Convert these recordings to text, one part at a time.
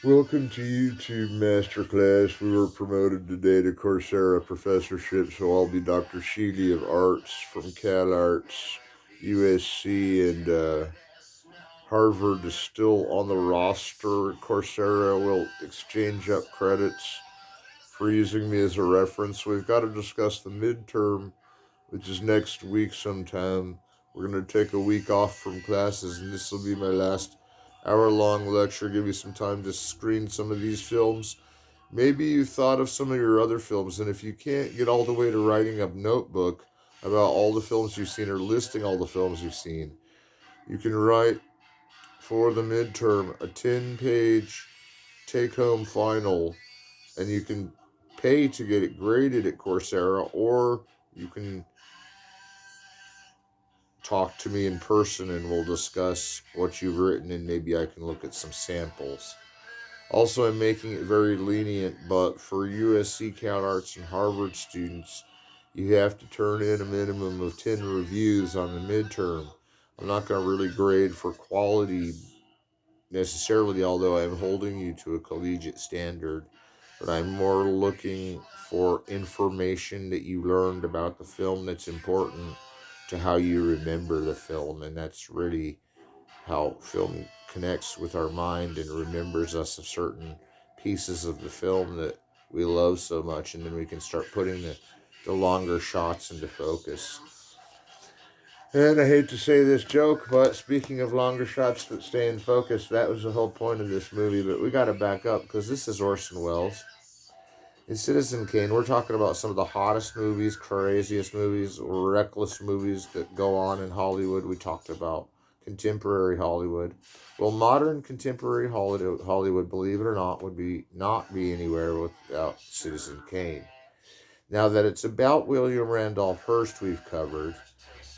Welcome to YouTube Masterclass. We were promoted today to Coursera professorship, so I'll be Dr. Sheley of Arts from Calarts, USC, and Harvard is still on the roster. Coursera will exchange up credits for using me as a reference. We've got to discuss the midterm, which is next week sometime. We're going to take a week off from classes, and this will be my last hour-long lecture. Give you some time to screen some of these films. Maybe you thought of some of your other films, and if you can't get all the way to writing a notebook about all the films you've seen or listing all the films you've seen, you can write for the midterm a 10-page take-home final, and you can pay to get it graded at Coursera, or you can talk to me in person and we'll discuss what you've written and maybe I can look at some samples. Also, I'm making it very lenient, but for USC CalArts and Harvard students, you have to turn in a minimum of 10 reviews on the midterm. I'm not going to really grade for quality necessarily, although I'm holding you to a collegiate standard, but I'm more looking for information that you learned about the film that's important to how you remember the film, and that's really how film connects with our mind and remembers us of certain pieces of the film that we love so much, and then we can start putting the longer shots into focus. And I hate to say this joke, but speaking of longer shots that stay in focus, that was the whole point of this movie. But we got to back up because this is Orson Welles. In Citizen Kane, we're talking about some of the hottest movies, craziest movies, reckless movies that go on in Hollywood. We talked about contemporary Hollywood. Well, modern contemporary Hollywood, believe it or not, would not be anywhere without Citizen Kane. Now that it's about William Randolph Hearst, we've covered,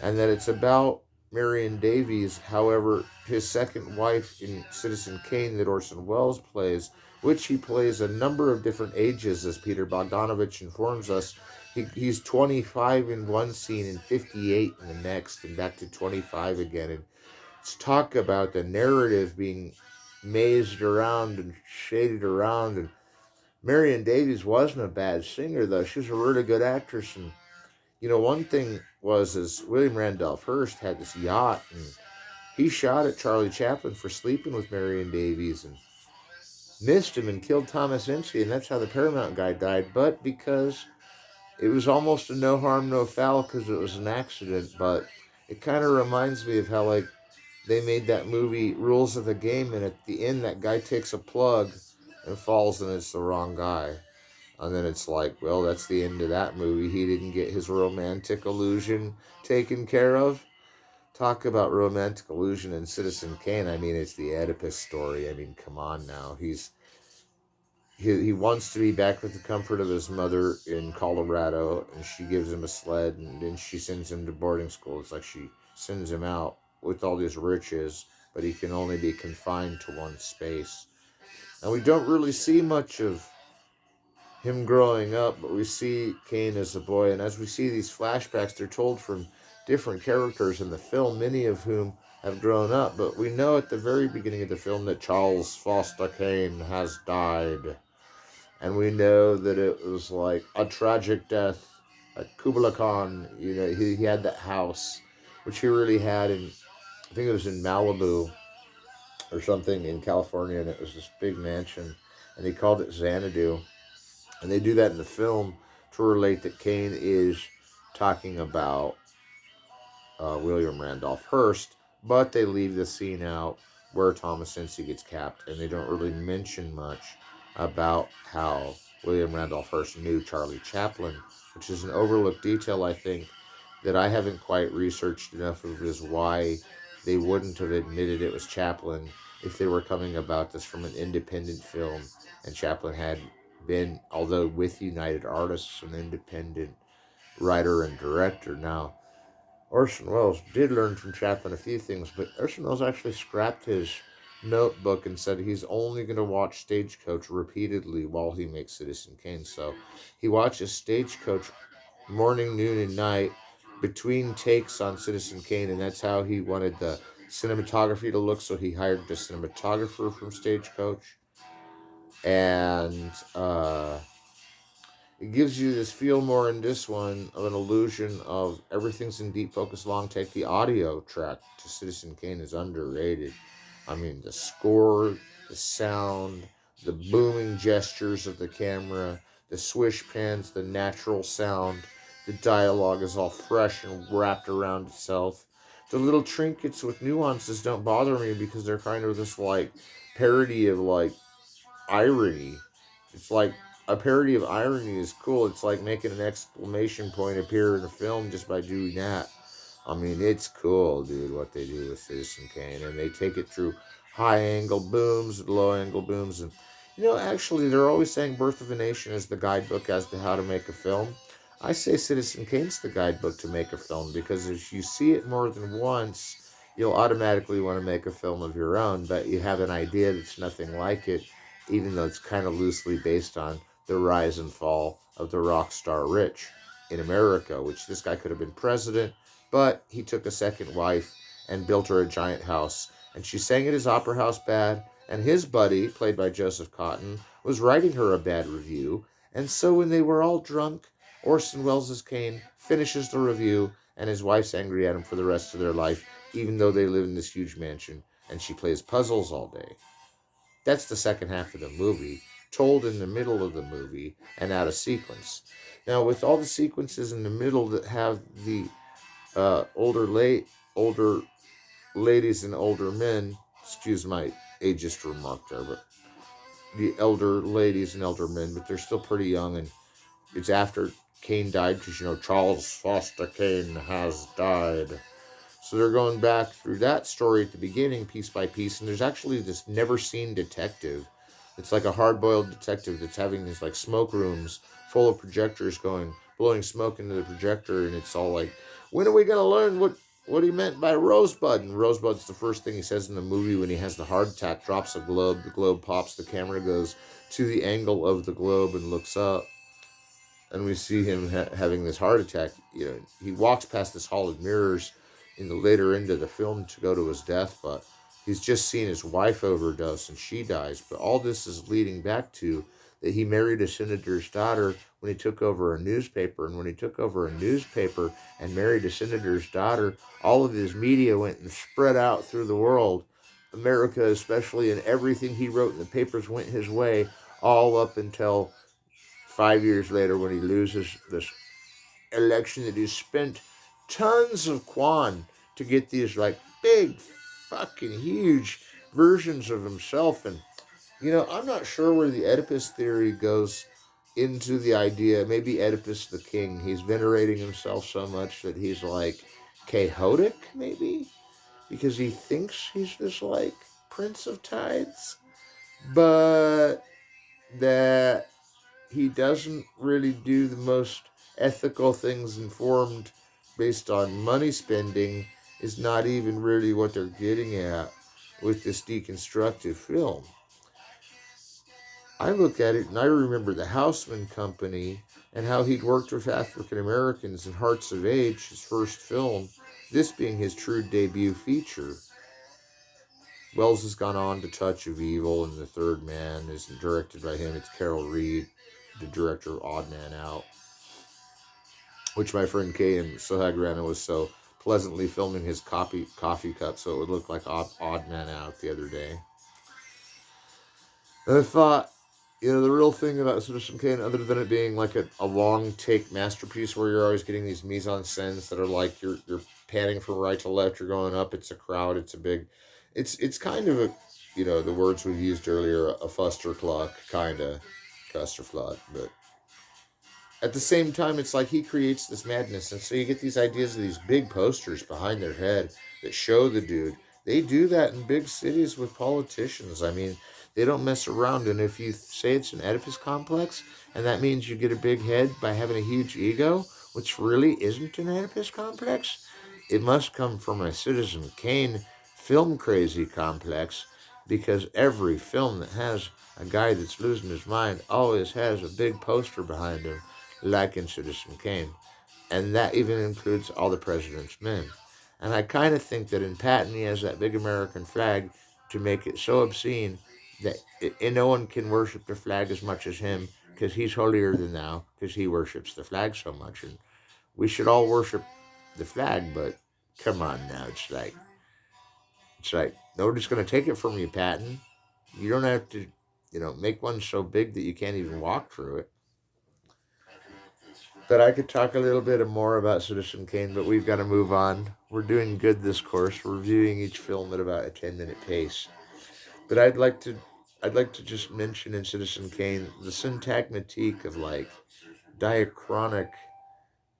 and that it's about Marion Davies. However, his second wife in Citizen Kane that Orson Welles plays, which he plays a number of different ages, as Peter Bogdanovich informs us. He's 25 in one scene and 58 in the next, and back to 25 again. And let's talk about the narrative being mazed around and shaded around. And Marion Davies wasn't a bad singer, though. She was a really good actress, and one thing was is William Randolph Hearst had this yacht, and he shot at Charlie Chaplin for sleeping with Marion Davies and missed him and killed Thomas Ince, and that's how the Paramount guy died. But because it was almost a no harm, no foul because it was an accident, but it kind of reminds me of how they made that movie Rules of the Game, and at the end that guy takes a plug and falls, and it's the wrong guy. And then it's like, well, that's the end of that movie. He didn't get his romantic illusion taken care of. Talk about romantic illusion in Citizen Kane. I mean, it's the Oedipus story. I mean, come on now. He wants to be back with the comfort of his mother in Colorado, and she gives him a sled, and then she sends him to boarding school. It's like she sends him out with all these riches, but he can only be confined to one space. And we don't really see much of him growing up, but we see Kane as a boy, and as we see these flashbacks, they're told from different characters in the film, many of whom have grown up, but we know at the very beginning of the film that Charles Foster Kane has died, and we know that it was like a tragic death at Kubla Khan. He had that house, which he really had in, I think it was in Malibu or something in California, and it was this big mansion, and he called it Xanadu. And they do that in the film to relate that Kane is talking about William Randolph Hearst, but they leave the scene out where Thomas Ince gets capped, and they don't really mention much about how William Randolph Hearst knew Charlie Chaplin, which is an overlooked detail, I think, that I haven't quite researched enough of, is why they wouldn't have admitted it was Chaplin if they were coming about this from an independent film, and Chaplin had been, although with United Artists, an independent writer and director. Now, Orson Welles did learn from Chaplin a few things, but Orson Welles actually scrapped his notebook and said he's only going to watch Stagecoach repeatedly while he makes Citizen Kane. So he watches Stagecoach morning, noon, and night between takes on Citizen Kane, and that's how he wanted the cinematography to look. So he hired the cinematographer from Stagecoach, And it gives you this feel more in this one of an illusion of everything's in deep focus long take. The audio track to Citizen Kane is underrated. I mean, the score, the sound, the booming gestures of the camera, the swish pans, the natural sound, the dialogue is all fresh and wrapped around itself. The little trinkets with nuances don't bother me because they're kind of this like parody of like irony. It's like a parody of irony is cool. It's like making an exclamation point appear in a film just by doing that. I mean, it's cool, dude, what they do with Citizen Kane. And they take it through high angle booms, low angle booms. And, actually, they're always saying Birth of a Nation is the guidebook as to how to make a film. I say Citizen Kane's the guidebook to make a film because if you see it more than once, you'll automatically want to make a film of your own, but you have an idea that's nothing like it, even though it's kind of loosely based on the rise and fall of the rock star rich in America, which this guy could have been president, but he took a second wife and built her a giant house. And she sang at his opera house bad, and his buddy, played by Joseph Cotton, was writing her a bad review. And so when they were all drunk, Orson Welles' Kane finishes the review, and his wife's angry at him for the rest of their life, even though they live in this huge mansion, and she plays puzzles all day. That's the second half of the movie, told in the middle of the movie and out of sequence. Now, with all the sequences in the middle that have the older ladies and older men, excuse my ageist remark there, but the elder ladies and elder men, but they're still pretty young, and it's after Kane died because Charles Foster Kane has died. So they're going back through that story at the beginning, piece by piece, and there's actually this never seen detective. It's like a hard boiled detective that's having these like smoke rooms full of projectors going, blowing smoke into the projector, and it's all like, when are we gonna learn what he meant by Rosebud? And Rosebud's the first thing he says in the movie when he has the heart attack, drops a globe, the globe pops, the camera goes to the angle of the globe and looks up, and we see him having this heart attack. He walks past this hall of mirrors in the later end of the film to go to his death, but he's just seen his wife overdose and she dies. But all this is leading back to that he married a senator's daughter when he took over a newspaper. And when he took over a newspaper and married a senator's daughter, all of his media went and spread out through the world. America, especially, and everything he wrote in the papers went his way, all up until 5 years later when he loses this election that he spent tons of quan to get these like big fucking huge versions of himself. And I'm not sure where the Oedipus theory goes into the idea. Maybe Oedipus the king, he's venerating himself so much that he's like chaotic, maybe because he thinks he's this like prince of tides, but that he doesn't really do the most ethical things informed based on money spending is not even really what they're getting at with this deconstructive film. I look at it and I remember the Houseman Company and how he'd worked with African Americans in Hearts of Age, his first film, this being his true debut feature. Wells has gone on to Touch of Evil, and The Third Man is directed by him. It's Carol Reed, the director of Odd Man Out, which my friend Kay in Sohagrana was so pleasantly filming his coffee cup so it would look like Odd Man Out the other day. And I thought, the real thing about Citizen Kane, other than it being like a long take masterpiece where you're always getting these mise en scènes that are like you're panning from right to left, you're going up, it's a crowd, it's a big, it's kind of a, the words we used earlier, a fustercluck kind of clusterfluck, but at the same time, it's like he creates this madness. And so you get these ideas of these big posters behind their head that show the dude. They do that in big cities with politicians. I mean, they don't mess around. And if you say it's an Oedipus complex, and that means you get a big head by having a huge ego, which really isn't an Oedipus complex, it must come from a Citizen Kane film crazy complex, because every film that has a guy that's losing his mind always has a big poster behind him like in Citizen Kane. And that even includes All the President's Men. And I kind of think that in Patton he has that big American flag to make it so obscene and no one can worship the flag as much as him because he's holier than thou because he worships the flag so much. And we should all worship the flag, but come on now, it's like nobody's going to take it from you, Patton. You don't have to, make one so big that you can't even walk through it. But I could talk a little bit more about Citizen Kane, but we've got to move on. We're doing good this course. We're reviewing each film at about a 10-minute pace. But I'd like to just mention in Citizen Kane the syntagmatique of like diachronic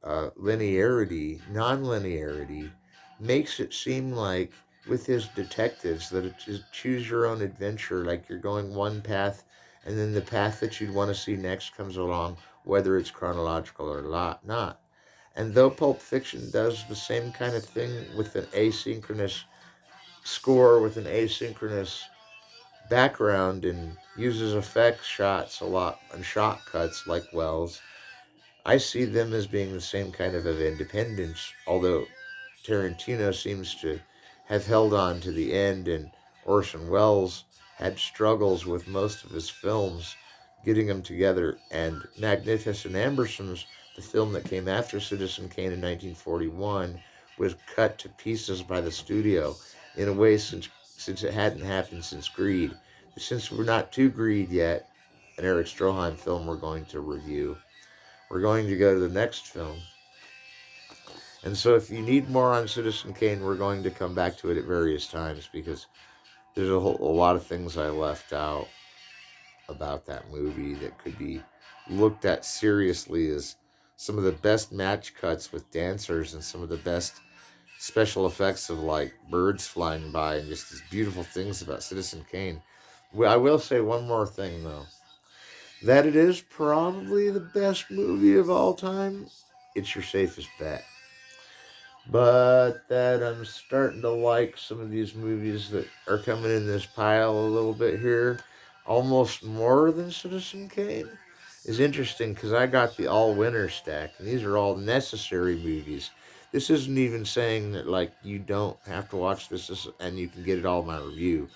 linearity, non-linearity, makes it seem like with his detectives that it's just choose your own adventure, like you're going one path and then the path that you'd want to see next comes along, whether it's chronological or not. And though Pulp Fiction does the same kind of thing with an asynchronous score, with an asynchronous background, and uses effect shots a lot and shot cuts like Wells, I see them as being the same kind of independence, although Tarantino seems to have held on to the end, and Orson Welles had struggles with most of his films getting them together. And Magnificent Ambersons, the film that came after Citizen Kane in 1941, was cut to pieces by the studio in a way since it hadn't happened since Greed. Since we're not to Greed yet, an Eric Stroheim film we're going to review, we're going to go to the next film. And so if you need more on Citizen Kane, we're going to come back to it at various times because there's a lot of things I left out about that movie that could be looked at seriously as some of the best match cuts with dancers and some of the best special effects of like birds flying by and just these beautiful things about Citizen Kane. Well, I will say one more thing though. That it is probably the best movie of all time, it's your safest bet. But that I'm starting to like some of these movies that are coming in this pile a little bit here, almost more than Citizen Kane, is interesting because I got the all winner stack, and these are all necessary movies. This isn't even saying that like you don't have to watch this and you can get it all in my review.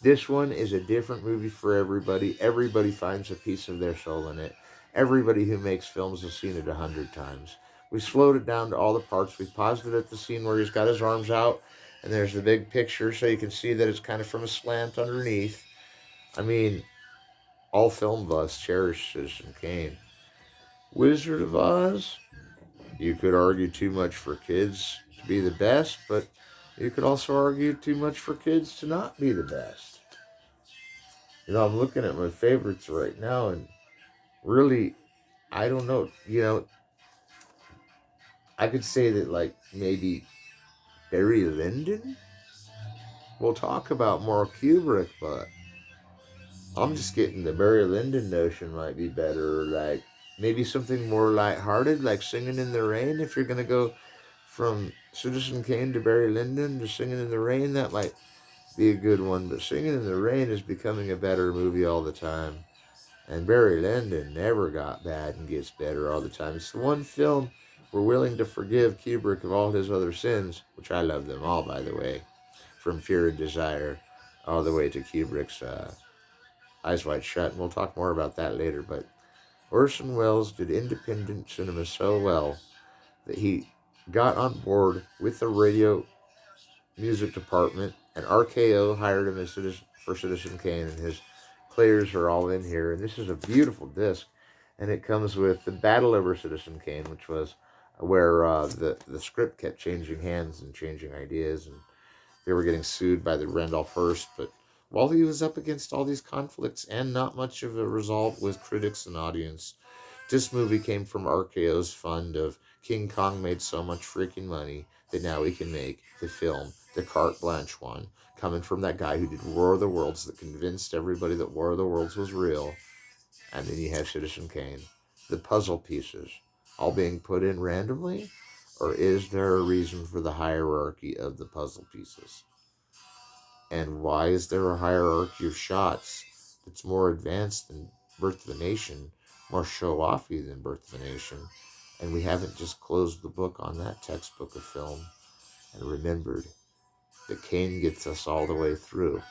This one is a different movie for everybody. Everybody finds a piece of their soul in it. Everybody who makes films has seen it 100 times. We slowed it down to all the parts. We paused it at the scene where he's got his arms out, and there's the big picture, so you can see that it's kind of from a slant underneath. I mean, all film buffs cherish Citizen Kane. Wizard of Oz, you could argue too much for kids to be the best, but you could also argue too much for kids to not be the best. I'm looking at my favorites right now, and really, I don't know. I could say that, like, maybe Barry Lyndon. We'll talk about more Kubrick, but I'm just getting the Barry Lyndon notion might be better. Like maybe something more lighthearted, like Singing in the Rain. If you're gonna go from Citizen Kane to Barry Lyndon to Singing in the Rain, that might be a good one. But Singing in the Rain is becoming a better movie all the time. And Barry Lyndon never got bad and gets better all the time. It's the one film we're willing to forgive Kubrick of all his other sins, which I love them all, by the way, from Fear and Desire all the way to Kubrick's Eyes Wide Shut. And we'll talk more about that later. But Orson Welles did independent cinema so well that he got on board with the radio music department, and RKO hired him for Citizen Kane, and his players are all in here. And this is a beautiful disc, and it comes with the Battle Over Citizen Kane, which was where the script kept changing hands and changing ideas, and they were getting sued by the Randolph Hearst. But while he was up against all these conflicts and not much of a resolve with critics and audience, this movie came from RKO's fund of King Kong made so much freaking money that now we can make the film, the carte blanche one, coming from that guy who did War of the Worlds that convinced everybody that War of the Worlds was real. And then you have Citizen Kane. The puzzle pieces all being put in randomly? Or is there a reason for the hierarchy of the puzzle pieces? And why is there a hierarchy of shots that's more advanced than Birth of a Nation, more show-offy than Birth of a Nation? And we haven't just closed the book on that textbook of film and remembered that Kane gets us all the way through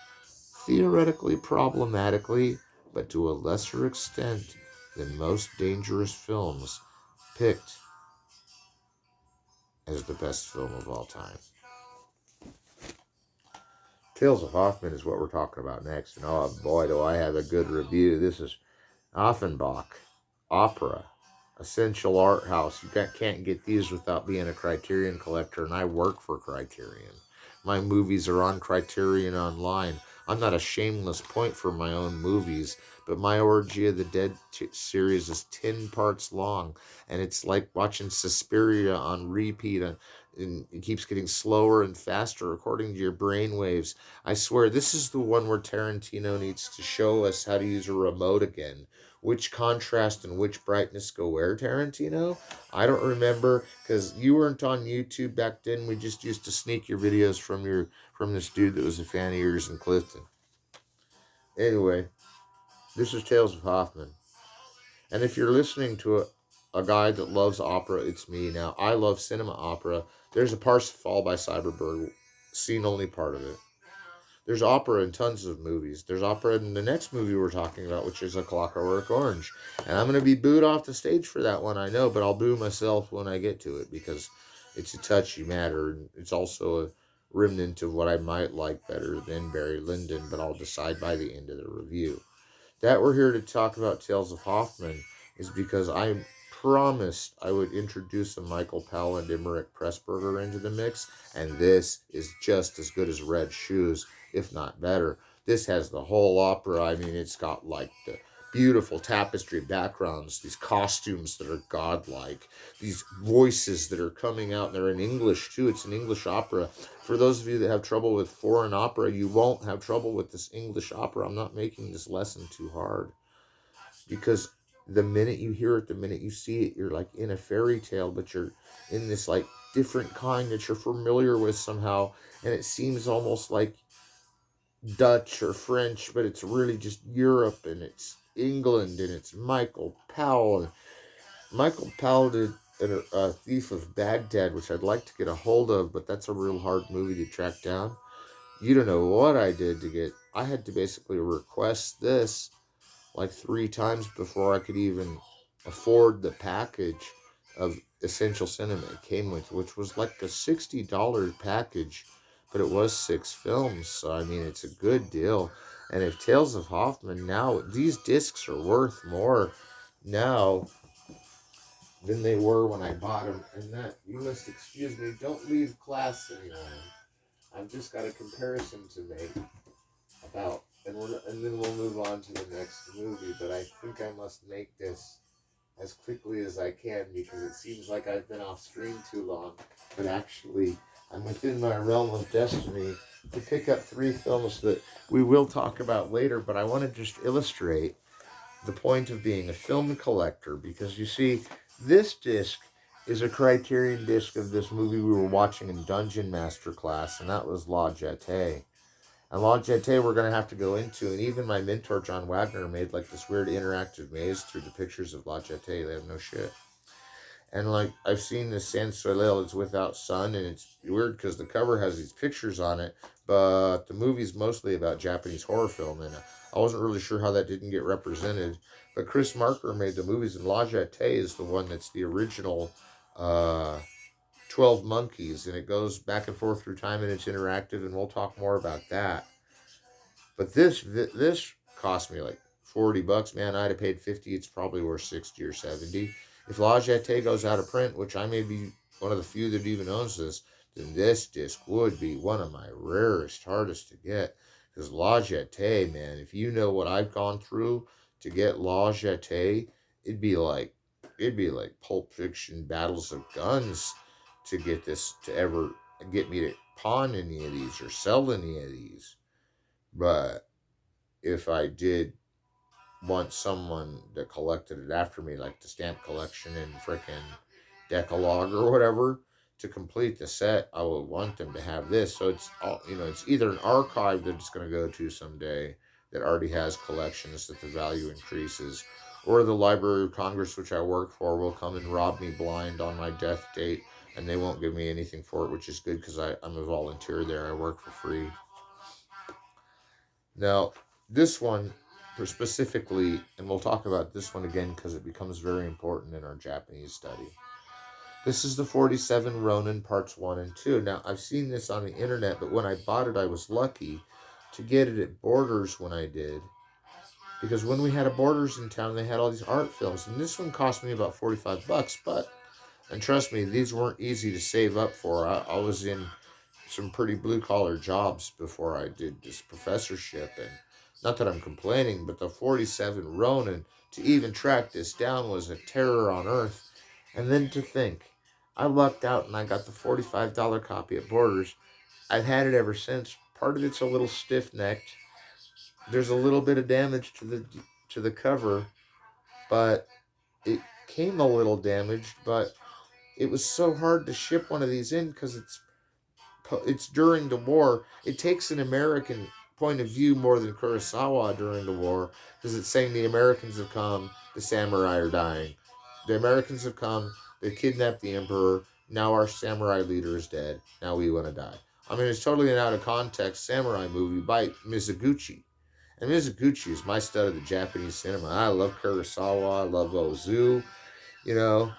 theoretically problematically, but to a lesser extent than most dangerous films, picked as the best film of all time. Tales of Hoffman is what we're talking about next, and oh boy, do I have a good review. This is Offenbach Opera, Essential Art House. You can't get these without being a Criterion collector, and I work for Criterion. My movies are on Criterion Online. I'm not a shameless point for my own movies, but my Orgy of the Dead series is 10 parts long, and it's like watching Suspiria on repeat, and it keeps getting slower and faster according to your brain waves. I swear, this is the one where Tarantino needs to show us how to use a remote again. Which contrast and which brightness go where, Tarantino? I don't remember, because you weren't on YouTube back then. We just used to sneak your videos from this dude that was a fan of yours in Clifton. Anyway, this is Tales of Hoffman. And if you're listening to a guy that loves opera, it's me. Now, I love cinema opera. There's a Parsifal by Cyberberg, seen only part of it. There's opera in tons of movies. There's opera in the next movie we're talking about, which is A Clockwork Orange. And I'm going to be booed off the stage for that one, I know, but I'll boo myself when I get to it because it's a touchy matter. It's also a remnant of what I might like better than Barry Lyndon, but I'll decide by the end of the review. That we're here to talk about Tales of Hoffman is because I promised I would introduce a Michael Powell and Emmerich Pressburger into the mix, and this is just as good as Red Shoes, if not better. This has the whole opera. I mean, it's got like the beautiful tapestry backgrounds, these costumes that are godlike, these voices that are coming out. They're in English too. It's an English opera. For those of you that have trouble with foreign opera, you won't have trouble with this English opera. I'm not making this lesson too hard, because the minute you hear it, the minute you see it, you're like in a fairy tale, but you're in this like different kind that you're familiar with somehow, and it seems almost like Dutch or French, but it's really just Europe, and it's England, and it's Michael Powell. Michael Powell did a Thief of Baghdad, which I'd like to get a hold of, but that's a real hard movie to track down. You don't know what I did to get. I had to basically request this like 3 times before I could even afford the package of Essential Cinema it came with, which was like a $60 package, but it was 6 films, so I mean, it's a good deal. And if Tales of Hoffman, now these discs are worth more now than they were when I bought them. And that, you must excuse me, don't leave class anymore. I've just got a comparison to make about, and then we'll move on to the next movie. But I think I must make this as quickly as I can, because it seems like I've been off screen too long. But actually, I'm within my realm of destiny to pick up 3 films that we will talk about later. But I want to just illustrate the point of being a film collector, because you see, this disc is a Criterion disc of this movie we were watching in Dungeon Masterclass, and that was La Jetée. And La Jetée we're going to have to go into, and even my mentor, John Wagner, made like this weird interactive maze through the pictures of La Jetée. They have no shit. And like, I've seen this Sans Soleil, it's Without Sun, and it's weird because the cover has these pictures on it, but the movie's mostly about Japanese horror film, and I wasn't really sure how that didn't get represented. But Chris Marker made the movies, and La Jetée is the one that's the original 12 Monkeys, and it goes back and forth through time, and it's interactive, and we'll talk more about that. But this cost me like $40, man. I'd have paid 50. It's probably worth 60 or 70. If La Jetée goes out of print, which I may be one of the few that even owns this, then this disc would be one of my rarest, hardest to get. Because La Jetée, man, if you know what I've gone through to get La Jetée, it'd be like Pulp Fiction, Battles of Guns to get this, to ever get me to pawn any of these or sell any of these. But if I did want someone that collected it after me, like the stamp collection and frickin' Decalogue or whatever, to complete the set, I would want them to have this. So it's all, it's either an archive that it's going to go to someday that already has collections that the value increases, or the Library of Congress, which I work for, will come and rob me blind on my death date, and they won't give me anything for it, which is good because I'm a volunteer there. I work for free. Now, this one specifically, and we'll talk about this one again because it becomes very important in our Japanese study. This is the 47 Ronin Parts 1 and 2. Now, I've seen this on the internet, but when I bought it, I was lucky to get it at Borders when I did. Because when we had a Borders in town, they had all these art films. And this one cost me about 45 bucks. But, and trust me, these weren't easy to save up for. I was in some pretty blue collar jobs before I did this professorship. And not that I'm complaining, but the 47 Ronin, to even track this down was a terror on earth. And then to think, I lucked out and I got the $45 copy at Borders. I've had it ever since. Part of it's a little stiff necked. There's a little bit of damage to the cover, but it came a little damaged. But it was so hard to ship one of these in because it's during the war. It takes an American point of view more than Kurosawa during the war because it's saying the Americans have come, the samurai are dying. The Americans have come, they kidnapped the emperor, now our samurai leader is dead, now we want to die. I mean, it's totally an out of context samurai movie by Mizoguchi. And Mizoguchi is my stud of the Japanese cinema. I love Kurosawa, I love Ozu, you know,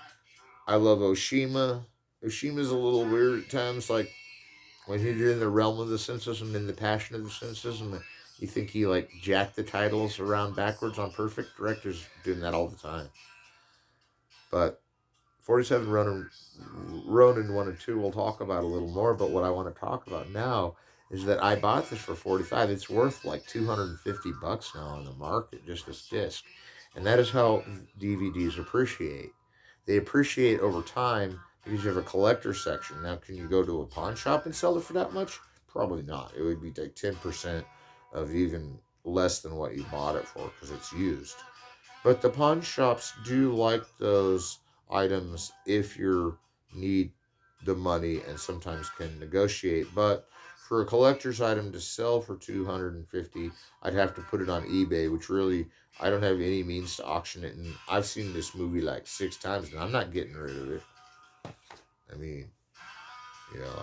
I love Oshima. Oshima's a little weird at times, like when he did in the realm of the senses and in the passion of the senses, and you think he like jacked the titles around backwards on perfect. Directors doing that all the time. But 47 Ronin 1 and 2 we'll talk about a little more, but what I want to talk about now is that I bought this for 45. It's worth like 250 bucks now on the market, just this disc. And that is how DVDs appreciate. They appreciate over time because you have a collector section. Now, can you go to a pawn shop and sell it for that much? Probably not. It would be like 10% of even less than what you bought it for because it's used. But the pawn shops do like those items if you need the money and sometimes can negotiate. But for a collector's item to sell for 250, I'd have to put it on eBay, which really I don't have any means to auction it. And I've seen this movie like 6 times, and I'm not getting rid of it. I mean,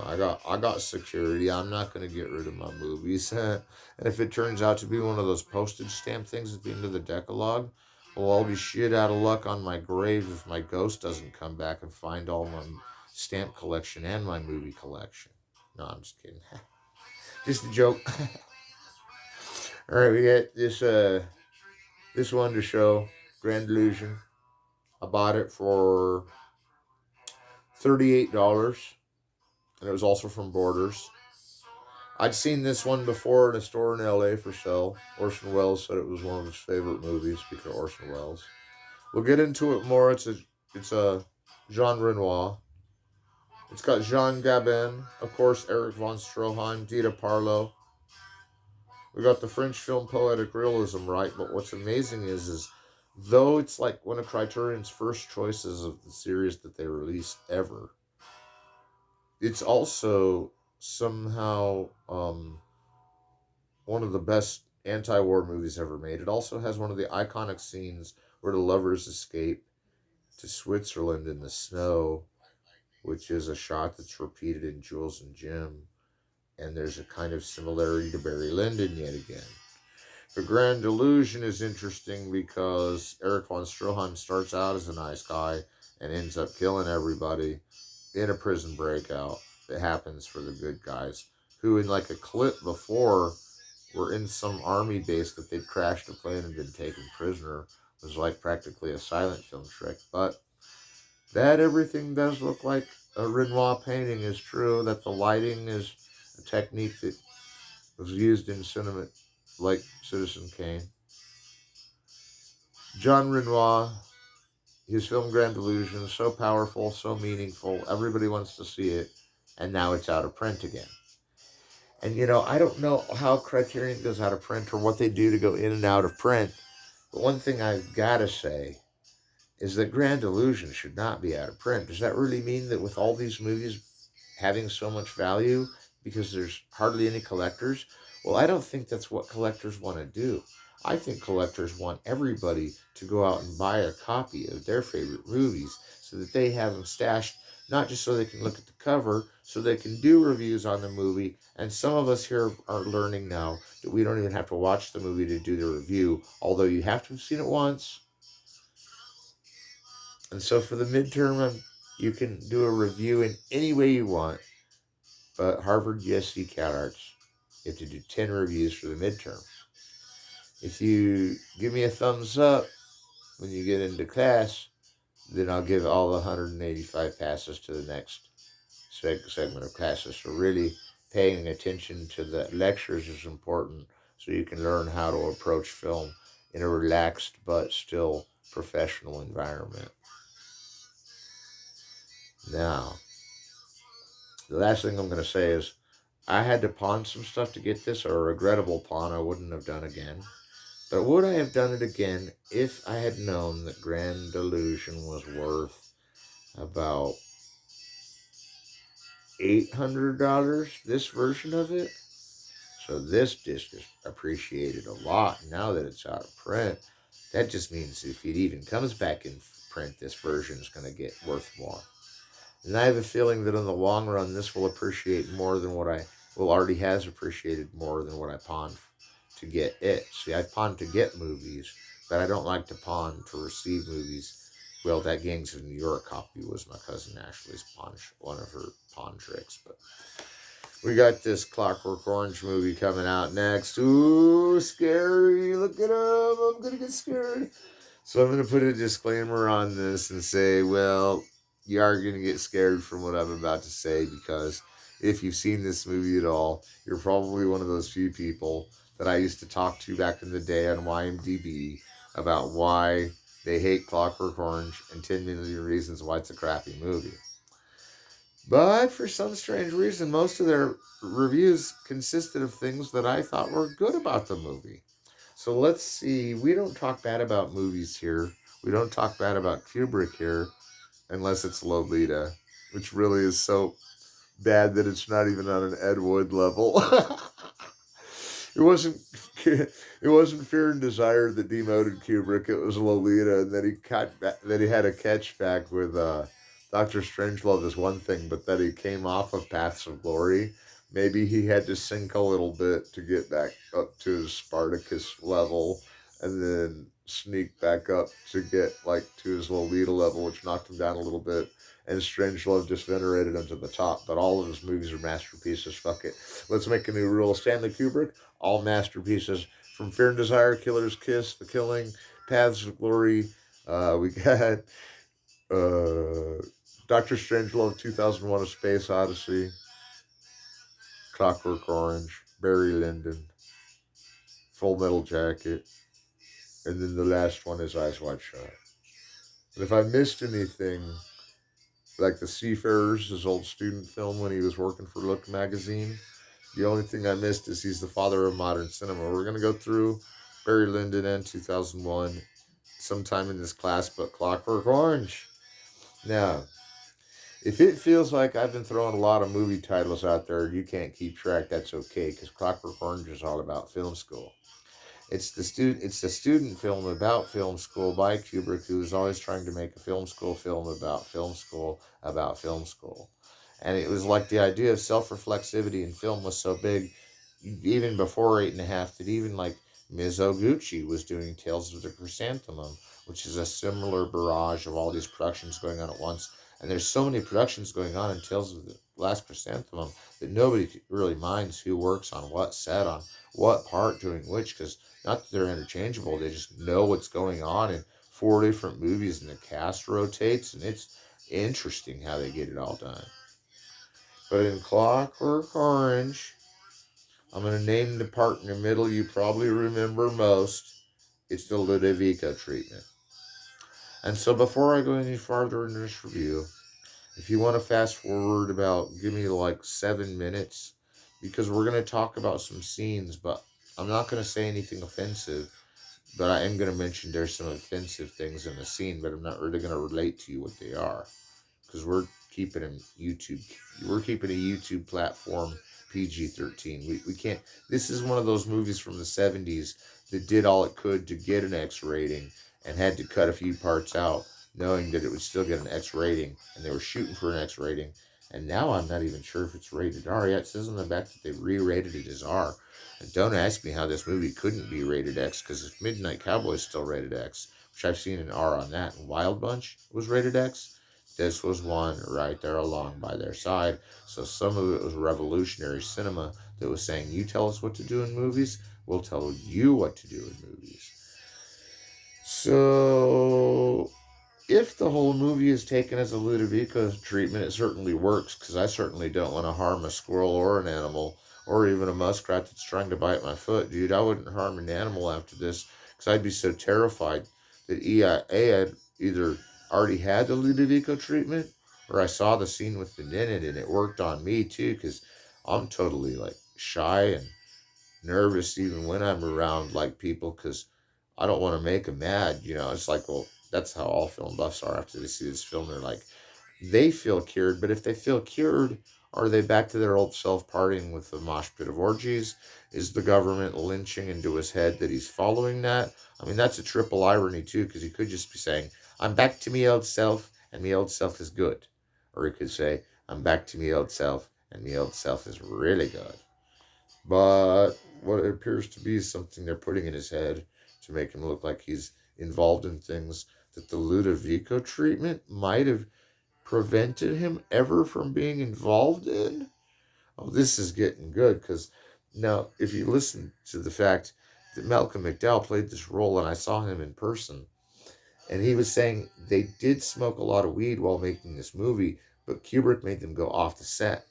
I got security. I'm not gonna get rid of my movies. And if it turns out to be one of those postage stamp things at the end of the Decalogue, well, I'll be shit out of luck on my grave if my ghost doesn't come back and find all my stamp collection and my movie collection. No, I'm just kidding. Just a joke. All right, we got this one to show. Grand Illusion. I bought it for $38, and it was also from Borders. I'd seen this one before in a store in LA for sale. Orson Welles said it was one of his favorite movies. Speaking of Orson Welles, we'll get into it more. It's a Jean Renoir. It's got Jean Gabin, of course, Eric von Stroheim, Dita Parlo. We got the French film poetic realism right, but what's amazing is though it's like one of Criterion's first choices of the series that they released ever, it's also somehow one of the best anti-war movies ever made. It also has one of the iconic scenes where the lovers escape to Switzerland in the snow, which is a shot that's repeated in Jules and Jim. And there's a kind of similarity to Barry Lyndon yet again. The Grand Illusion is interesting because Eric von Stroheim starts out as a nice guy and ends up killing everybody in a prison breakout that happens for the good guys, who in like a clip before were in some army base that they'd crashed a plane and been taken prisoner. It was like practically a silent film trick. But that everything does look like a Renoir painting is true, that the lighting is a technique that was used in cinema like Citizen Kane. Jean Renoir, his film Grand Illusion, is so powerful, so meaningful, everybody wants to see it, and now it's out of print again. And I don't know how Criterion goes out of print or what they do to go in and out of print, but one thing I've got to say is that Grand Illusion should not be out of print. Does that really mean that with all these movies having so much value because there's hardly any collectors? Well, I don't think that's what collectors want to do. I think collectors want everybody to go out and buy a copy of their favorite movies so that they have them stashed not just so they can look at the cover, so they can do reviews on the movie. And some of us here are learning now that we don't even have to watch the movie to do the review, although you have to have seen it once. And so for the midterm, you can do a review in any way you want. But Harvard, USC, Calarts, you have to do 10 reviews for the midterm. If you give me a thumbs up when you get into class, then I'll give all the 185 passes to the next segment of classes. So really paying attention to the lectures is important so you can learn how to approach film in a relaxed but still professional environment. Now, the last thing I'm going to say is I had to pawn some stuff to get this, or a regrettable pawn I wouldn't have done again. But would I have done it again if I had known that Grand Illusion was worth about $800, this version of it? So this disc is appreciated a lot now that it's out of print. That just means if it even comes back in print, this version is going to get worth more. And I have a feeling that in the long run, this will appreciate more than already has appreciated more than what I pawned to get it. See, I pawned to get movies, but I don't like to pawn to receive movies. Well, that Gangs of New York copy was my cousin Ashley's one of her pawn tricks. But we got this Clockwork Orange movie coming out next. Ooh, scary. Look at him. I'm going to get scared. So I'm going to put a disclaimer on this and say, well, you are going to get scared from what I'm about to say, because if you've seen this movie at all, you're probably one of those few people that I used to talk to back in the day on YMDb about why they hate Clockwork Orange and 10 million reasons why it's a crappy movie. But for some strange reason, most of their reviews consisted of things that I thought were good about the movie. So let's see. We don't talk bad about movies here. We don't talk bad about Kubrick here, unless it's Lolita, which really is so bad that it's not even on an Ed Wood level. It wasn't Fear and Desire that demoted Kubrick. It was Lolita, and then he had a catch back with Doctor Strangelove is one thing, but that he came off of Paths of Glory. Maybe he had to sink a little bit to get back up to his Spartacus level, and then sneak back up to get to his Lolita level, which knocked him down a little bit. And Strangelove just venerated him to the top. But all of his movies are masterpieces. Fuck it. Let's make a new rule. Stanley Kubrick, all masterpieces. From Fear and Desire, Killer's Kiss, The Killing, Paths of Glory. We got Doctor Strangelove, 2001: A Space Odyssey, Clockwork Orange, Barry Lyndon, Full Metal Jacket, and then the last one is Eyes Wide Shut. And if I missed anything, like The Seafarers, his old student film when he was working for Look magazine, the only thing I missed is he's the father of modern cinema. We're going to go through Barry Lyndon and 2001 sometime in this class, but Clockwork Orange. Now, if it feels like I've been throwing a lot of movie titles out there, you can't keep track, that's okay, because Clockwork Orange is all about film school. It's the student film about film school by Kubrick, who is always trying to make a film school film about film school about film school. And it was like the idea of self-reflexivity in film was so big, even before 8.5, that even Ms. Oguchi was doing Tales of the Chrysanthemum, which is a similar barrage of all these productions going on at once. And there's so many productions going on in Tales of the Last Chrysanthemum that nobody really minds who works on what set, on what part, doing which, because not that they're interchangeable, they just know what's going on in 4 different movies, and the cast rotates, and it's interesting how they get it all done. But in Clockwork Orange, I'm going to name the part in the middle you probably remember most. It's the Ludovico treatment. And so before I go any farther in this review, if you want to fast forward give me 7 minutes, because we're going to talk about some scenes, but I'm not going to say anything offensive, but I am going to mention there's some offensive things in the scene, but I'm not really going to relate to you what they are, because we're keeping a YouTube platform PG-13. We can't, this is one of those movies from the 70s that did all it could to get an X rating and had to cut a few parts out. knowing that it would still get an X rating, and they were shooting for an X rating. And now I'm not even sure if it's rated R yet. It says on the back that they re-rated it as R. And don't ask me how this movie couldn't be rated X, because if Midnight Cowboy is still rated X, which I've seen an R on that, and Wild Bunch was rated X, this was one right there along by their side. So some of it was revolutionary cinema that was saying, you tell us what to do in movies, we'll tell you what to do in movies. So if the whole movie is taken as a Ludovico treatment, it certainly works, because I certainly don't want to harm a squirrel or an animal, or even a muskrat that's trying to bite my foot. Dude, I wouldn't harm an animal after this, because I'd be so terrified that EIA had either already had the Ludovico treatment, or I saw the scene with the Ninid and it worked on me too, because I'm totally like shy and nervous even when I'm around like people, because I don't want to make them mad. It's like, well, that's how all film buffs are after they see this film. They're like, they feel cured, but if they feel cured, are they back to their old self partying with the mosh pit of orgies? Is the government lynching into his head that he's following that? I mean, that's a triple irony too, because he could just be saying, I'm back to me old self, and me old self is good. Or he could say, I'm back to me old self, and me old self is really good. But what it appears to be is something they're putting in his head to make him look like he's involved in things that the Ludovico treatment might have prevented him ever from being involved in. Oh, this is getting good, because now, if you listen to the fact that Malcolm McDowell played this role, and I saw him in person, and he was saying they did smoke a lot of weed while making this movie, but Kubrick made them go off the set.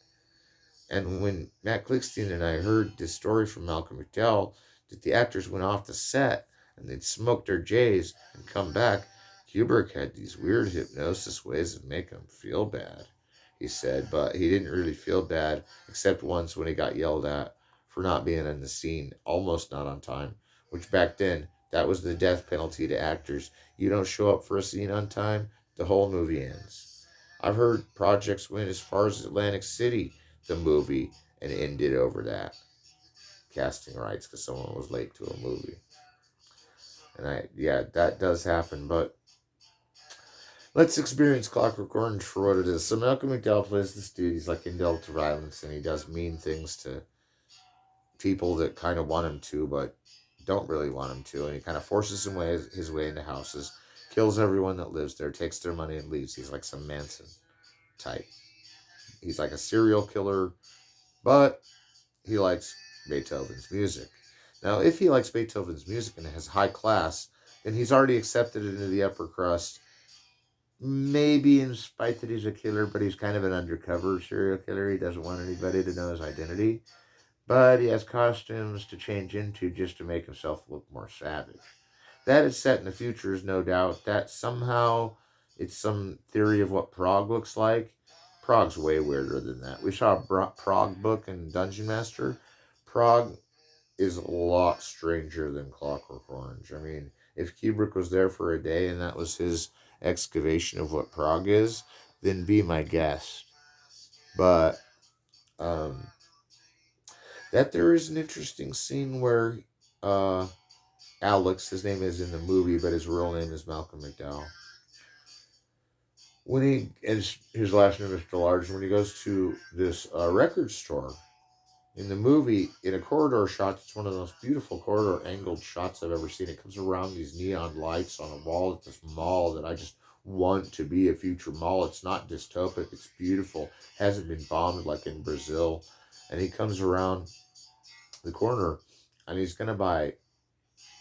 And when Matt Clickstein and I heard this story from Malcolm McDowell, that the actors went off the set and they'd smoke their J's and come back, Kubrick had these weird hypnosis ways of making them feel bad, he said. But he didn't really feel bad, except once when he got yelled at for not being in the scene, almost not on time, which back then, that was the death penalty to actors. You don't show up for a scene on time, the whole movie ends. I've heard projects went as far as Atlantic City, the movie, and ended over that casting rights because someone was late to a movie. And yeah, that does happen. But let's experience Clockwork Orange for what it is. So Malcolm McDowell plays this dude. He's like indulged to violence, and he does mean things to people that kind of want him to, but don't really want him to. And he kind of forces his way into houses, kills everyone that lives there, takes their money, and leaves. He's like some Manson type. He's like a serial killer, but he likes Beethoven's music. Now, if he likes Beethoven's music and has high class, then he's already accepted into the upper crust. Maybe in spite that he's a killer, but he's kind of an undercover serial killer. He doesn't want anybody to know his identity. But he has costumes to change into just to make himself look more savage. That is set in the future, is no doubt. That somehow it's some theory of what Prague looks like. Prague's way weirder than that. We saw a Prague book in Dungeon Master. Prague is a lot stranger than Clockwork Orange. I mean, if Kubrick was there for a day and that was his excavation of what Prague is, then be my guest. But that there is an interesting scene where Alex, his name is in the movie, but his real name is Malcolm McDowell. When he, and his last name is DeLarge, when he goes to this record store, in the movie, in a corridor shot, it's one of the most beautiful corridor angled shots I've ever seen. It comes around these neon lights on a wall at this mall that I just want to be a future mall. It's not dystopic. It's beautiful. Hasn't been bombed like in Brazil. And he comes around the corner and he's going to buy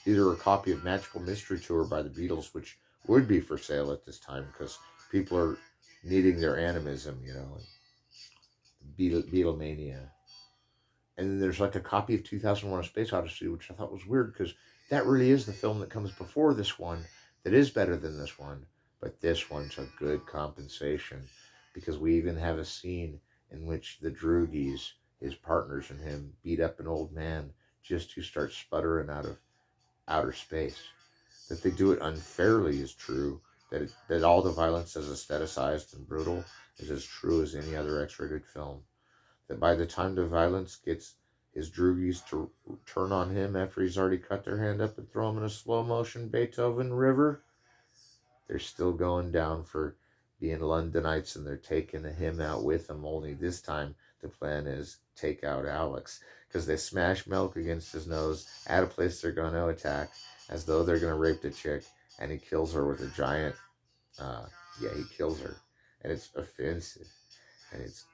either a copy of Magical Mystery Tour by the Beatles, which would be for sale at this time because people are needing their animism, Beatlemania. And then there's like a copy of 2001: A Space Odyssey, which I thought was weird because that really is the film that comes before this one that is better than this one. But this one's a good compensation because we even have a scene in which the Droogies, his partners and him, beat up an old man just to start sputtering out of outer space. That they do it unfairly is true. That all the violence is aestheticized and brutal is as true as any other X-rated film. That by the time the violence gets his droogies to turn on him after he's already cut their hand up and throw him in a slow motion Beethoven river, They're still going down for being Londonites, and they're taking him out with them. Only this time, the plan is take out Alex because they smash Milk against his nose at a place they're going to attack, as though they're going to rape the chick, and he kills her with a giant. Uh, yeah, he kills her, and it's offensive, and it's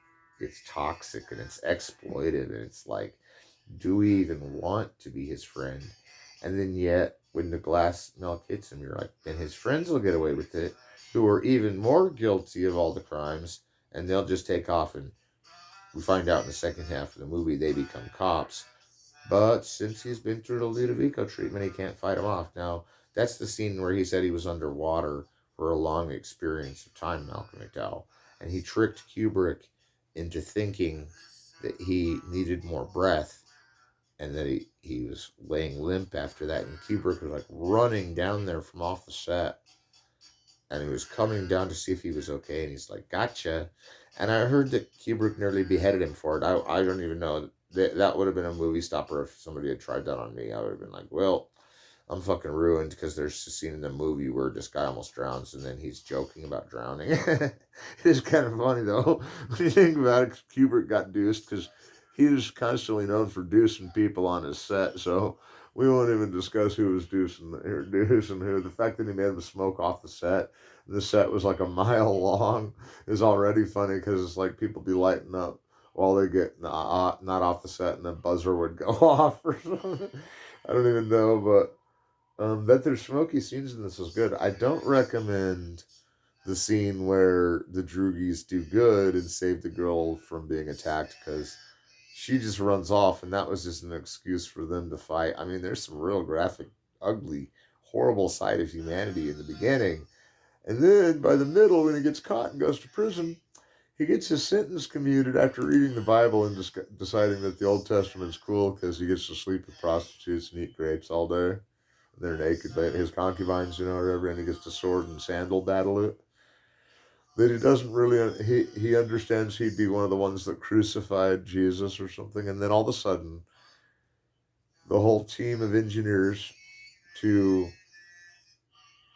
toxic, and it's exploitive, and it's like, do we even want to be his friend? And then yet, when the glass milk hits him, you're like, then his friends will get away with it, who are even more guilty of all the crimes, and they'll just take off. And we find out in the second half of the movie they become cops. But since he's been through the Ludovico treatment, he can't fight him off. Now, that's the scene where he said he was underwater for a long experience of time, Malcolm McDowell. And he tricked Kubrick into thinking that he needed more breath, and that he was laying limp after that. And Kubrick was like running down there from off the set, and he was coming down to see if he was okay. And he's like, "Gotcha." And I heard that Kubrick nearly beheaded him for it. I don't even know. That would have been a movie stopper if somebody had tried that on me. I would have been like, well, I'm fucking ruined, because there's a scene in the movie where this guy almost drowns, and then he's joking about drowning. It is kind of funny, though, when you think about it. Kubrick got deuced because he was constantly known for deucing people on his set, so we won't even discuss who was deucing who. The fact that he made him smoke off the set, and the set was like a mile long, is already funny, because it's like people be lighting up while they get not off the set, and the buzzer would go off or something. I don't even know, but that there's smoky scenes in this is good. I don't recommend the scene where the Droogies do good and save the girl from being attacked, because she just runs off, and that was just an excuse for them to fight. I mean, there's some real graphic, ugly, horrible side of humanity in the beginning. And then by the middle, when he gets caught and goes to prison, he gets his sentence commuted after reading the Bible and deciding that the Old Testament's cool, because he gets to sleep with prostitutes and eat grapes all day. They're naked, but his concubines, or whatever, and he gets to sword and sandal battle it. That he doesn't really, he understands he'd be one of the ones that crucified Jesus or something, and then all of a sudden, the whole team of engineers to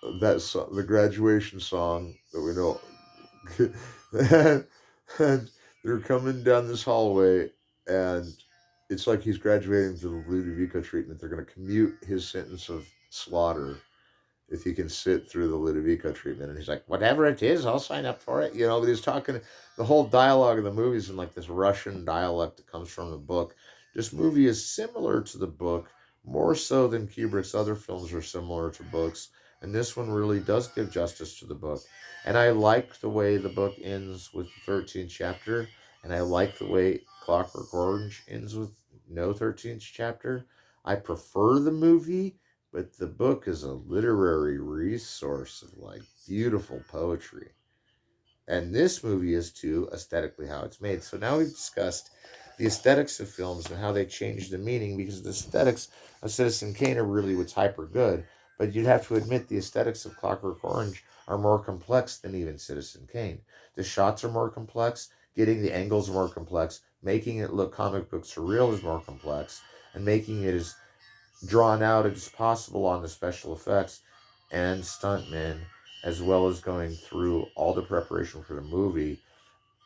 the graduation song that we know, and they're coming down this hallway, and it's like he's graduating to the Ludovico treatment. They're going to commute his sentence of slaughter if he can sit through the Ludovico treatment. And he's like, whatever it is, I'll sign up for it. But he's talking, the whole dialogue of the movie is in like this Russian dialect that comes from the book. This movie is similar to the book, more so than Kubrick's other films are similar to books. And this one really does give justice to the book. And I like the way the book ends with the 13th chapter. And I like the way Clockwork Orange ends with no 13th chapter. I prefer the movie, but the book is a literary resource of like beautiful poetry. And this movie is too, aesthetically, how it's made. So now we've discussed the aesthetics of films and how they change the meaning, because the aesthetics of Citizen Kane are really what's hyper good. But you'd have to admit the aesthetics of Clockwork Orange are more complex than even Citizen Kane. The shots are more complex, getting the angles more complex, making it look comic book surreal is more complex, and making it as drawn out as possible on the special effects and stuntmen, as well as going through all the preparation for the movie,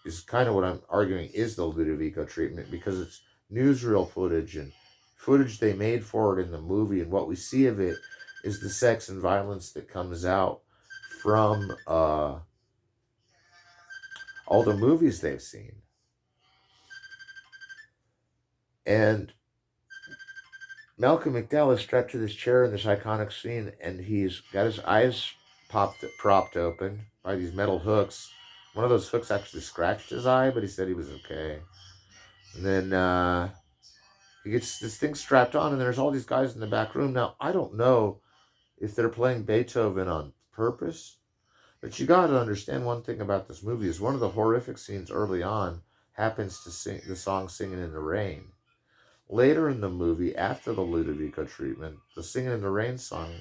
is kind of what I'm arguing is the Ludovico treatment, because it's newsreel footage and footage they made for it in the movie, and what we see of it is the sex and violence that comes out from all the movies they've seen. And Malcolm McDowell is strapped to this chair in this iconic scene, and he's got his eyes propped open by these metal hooks. One of those hooks actually scratched his eye, but he said he was okay. And then he gets this thing strapped on, and there's all these guys in the back room. Now, I don't know if they're playing Beethoven on purpose, but you got to understand one thing about this movie is one of the horrific scenes early on happens to sing the song Singing in the Rain. Later in the movie, after the Ludovico treatment, the Singing in the Rain song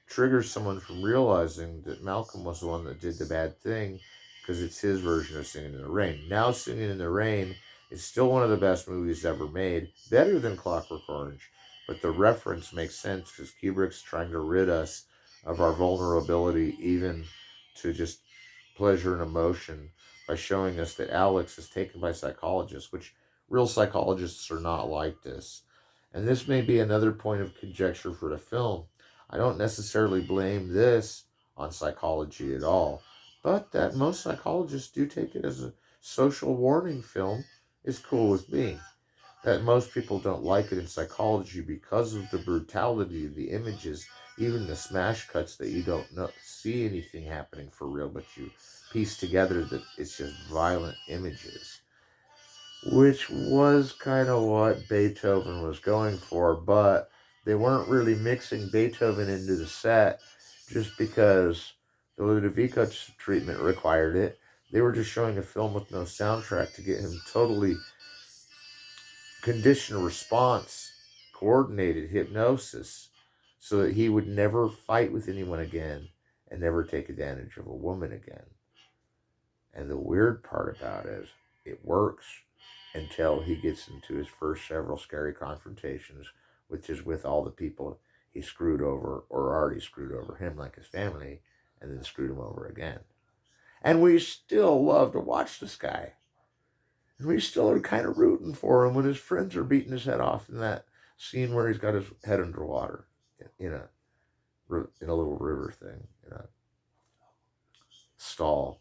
triggers someone from realizing that Malcolm was the one that did the bad thing, because it's his version of Singing in the Rain. Now Singing in the Rain is still one of the best movies ever made, better than Clockwork Orange, but the reference makes sense because Kubrick's trying to rid us of our vulnerability, even to just pleasure and emotion, by showing us that Alex is taken by psychologists, which real psychologists are not like this. And this may be another point of conjecture for the film. I don't necessarily blame this on psychology at all, but that most psychologists do take it as a social warning film is cool with me. That most people don't like it in psychology because of the brutality of the images, even the smash cuts that you don't know, see anything happening for real, but you piece together that it's just violent images, which was kind of what Beethoven was going for, but they weren't really mixing Beethoven into the set just because the Ludovico treatment required it. They were just showing a film with no soundtrack to get him totally conditioned response, coordinated hypnosis, so that he would never fight with anyone again and never take advantage of a woman again. And the weird part about it is it works until he gets into his first several scary confrontations, which is with all the people he screwed over or already screwed over him, like his family, and then screwed him over again. And we still love to watch this guy. And we still are kind of rooting for him when his friends are beating his head off in that scene where he's got his head underwater in a little river thing, in a stall.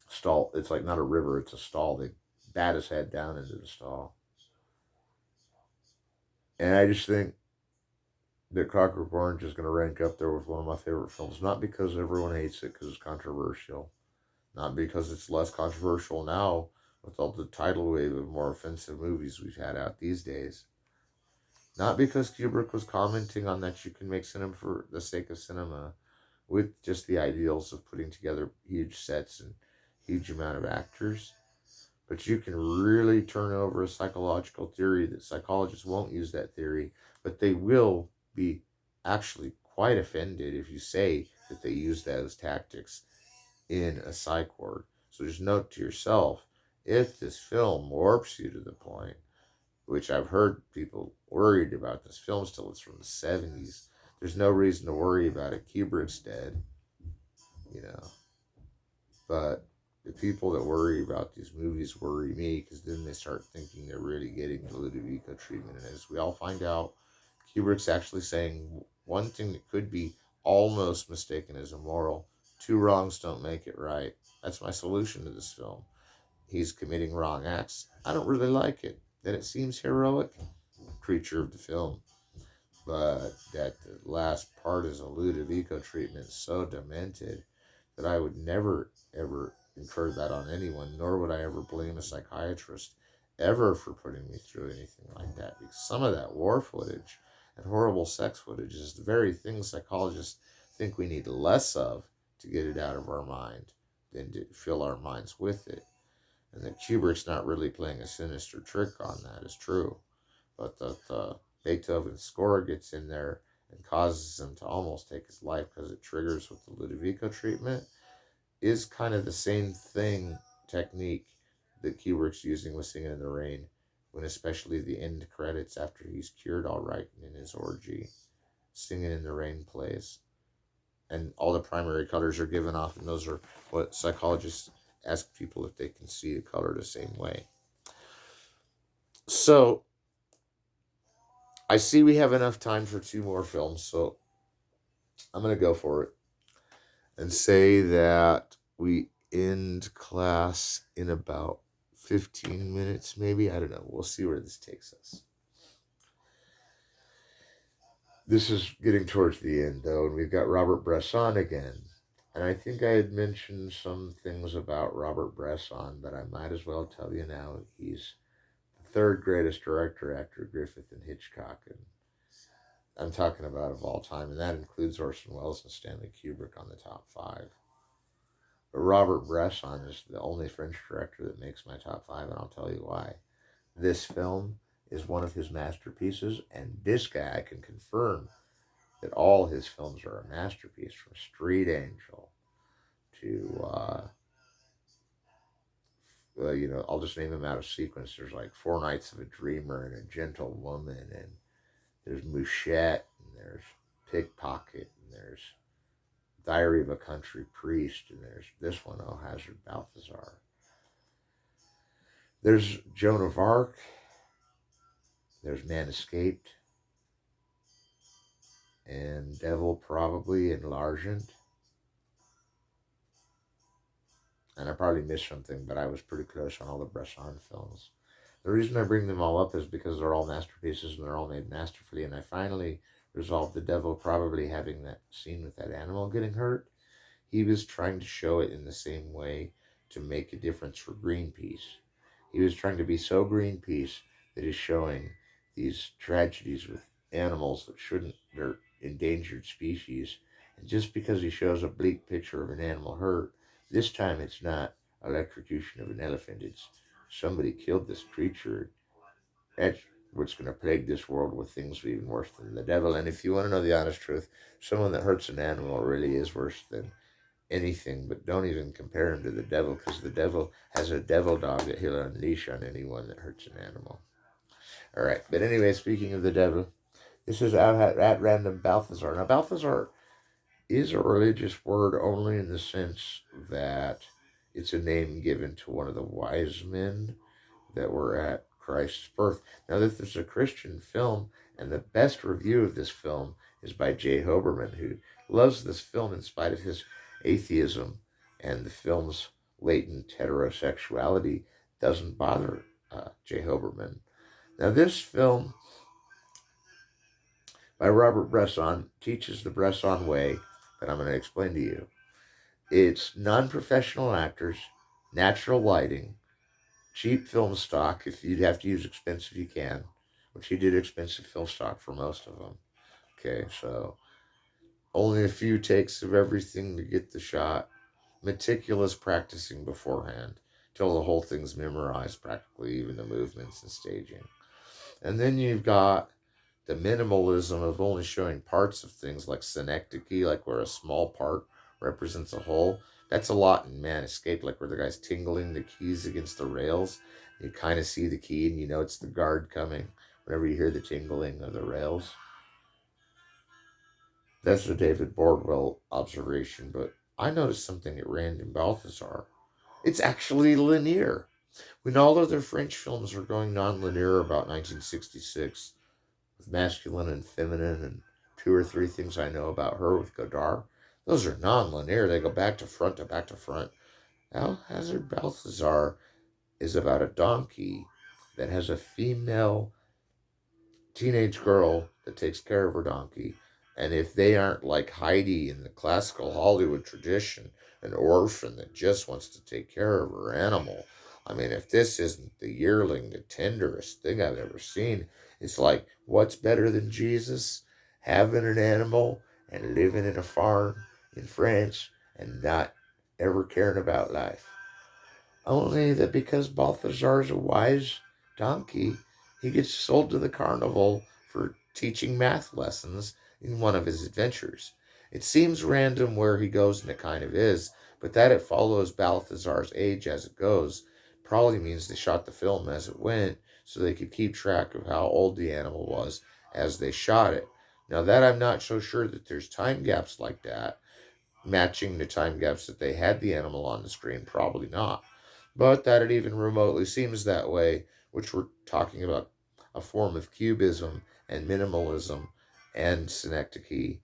Stall. It's like not a river; it's a stall. They bat his head down into the stall, and I just think that Clockwork Orange is going to rank up there with one of my favorite films. Not because everyone hates it because it's controversial, not because it's less controversial now with all the tidal wave of more offensive movies we've had out these days. Not because Kubrick was commenting on that you can make cinema for the sake of cinema with just the ideals of putting together huge sets and huge amount of actors, but you can really turn over a psychological theory that psychologists won't use that theory, but they will be actually quite offended if you say that they use those tactics in a psych ward. So just note to yourself, if this film warps you to the point, which I've heard people worried about this film still, it's from the 70s. There's no reason to worry about it. Kubrick's dead, you know. But the people that worry about these movies worry me because then they start thinking they're really getting the Ludovico treatment. And as we all find out, Kubrick's actually saying one thing that could be almost mistaken as immoral. Two wrongs don't make it right. That's my solution to this film. He's committing wrong acts. I don't really like it. That it seems heroic, creature of the film. But that the last part is a Ludovico treatment so demented that I would never, ever incur that on anyone, nor would I ever blame a psychiatrist ever for putting me through anything like that. Because some of that war footage and horrible sex footage is the very thing psychologists think we need less of to get it out of our mind than to fill our minds with it. And that Kubrick's not really playing a sinister trick on that is true. But the Beethoven score gets in there and causes him to almost take his life because it triggers with the Ludovico treatment is kind of the same thing, technique that Kubrick's using with Singing in the Rain, when especially the end credits after he's cured all right in his orgy, Singing in the Rain plays. And all the primary colors are given off, and those are what psychologists ask people if they can see the color the same way. So, I see we have enough time for two more films, so I'm going to go for it and say that we end class in about 15 minutes, maybe. I don't know. We'll see where this takes us. This is getting towards the end, though, and we've got Robert Bresson again. And I think I had mentioned some things about Robert Bresson, but I might as well tell you now. He's the third greatest director after Griffith and Hitchcock, and I'm talking about of all time, and that includes Orson Welles and Stanley Kubrick on the top five. But Robert Bresson is the only French director that makes my top five, and I'll tell you why. This film is one of his masterpieces, and this guy can confirm that all his films are a masterpiece, from Street Angel to, I'll just name them out of sequence. There's like Four Nights of a Dreamer and A Gentle Woman, and there's Mouchette, and there's Pickpocket, and there's Diary of a Country Priest, and there's this one, Oh Hazard Balthazar. There's Joan of Arc, there's Man Escaped, and Devil probably, and L'Argent. And I probably missed something, but I was pretty close on all the Bresson films. The reason I bring them all up is because they're all masterpieces and they're all made masterfully. And I finally resolved the Devil probably having that scene with that animal getting hurt. He was trying to show it in the same way to make a difference for Greenpeace. He was trying to be so Greenpeace that he's showing these tragedies with animals that shouldn't, they're endangered species. And just because he shows a bleak picture of an animal hurt, this time it's not electrocution of an elephant, it's somebody killed this creature. That's what's going to plague this world with things even worse than the devil. And if you want to know the honest truth, someone that hurts an animal really is worse than anything, but don't even compare him to the devil, because the devil has a devil dog that he'll unleash on anyone that hurts an animal. All right, but anyway, speaking of the devil, this is at random Balthazar. Now, Balthazar is a religious word only in the sense that it's a name given to one of the wise men that were at Christ's birth. Now, this is a Christian film, and the best review of this film is by Jay Hoberman, who loves this film in spite of his atheism, and the film's latent heterosexuality doesn't bother Jay Hoberman. Now, this film by Robert Bresson teaches the Bresson way that I'm going to explain to you. It's non-professional actors, natural lighting, cheap film stock. If you'd have to use expensive, you can, which he did expensive film stock for most of them. Okay, so only a few takes of everything to get the shot. Meticulous practicing beforehand till the whole thing's memorized, practically, even the movements and staging. And then you've got the minimalism of only showing parts of things, like synecdoche, like where a small part represents a whole. That's a lot in Man Escape, like where the guy's tingling the keys against the rails. You kind of see the key and you know it's the guard coming whenever you hear the tingling of the rails. That's the David Bordwell observation, but I noticed something at random Balthazar. It's actually linear. When all other French films were going non-linear about 1966, with Masculine and Feminine and two or three things I know about her with Godard, those are non-linear. They go back to front to back to front. Alhazard Balthazar is about a donkey that has a female teenage girl that takes care of her donkey. And if they aren't like Heidi in the classical Hollywood tradition, an orphan that just wants to take care of her animal, I mean, if this isn't the yearling, the tenderest thing I've ever seen, it's like, what's better than Jesus? Having an animal and living in a farm in France and not ever caring about life. Only that because Balthazar's a wise donkey, he gets sold to the carnival for teaching math lessons in one of his adventures. It seems random where he goes, and it kind of is, but that it follows Balthazar's age as it goes probably means they shot the film as it went so they could keep track of how old the animal was as they shot it. Now, that I'm not so sure that there's time gaps like that, matching the time gaps that they had the animal on the screen, probably not. But that it even remotely seems that way, which we're talking about a form of cubism and minimalism and synecdoche,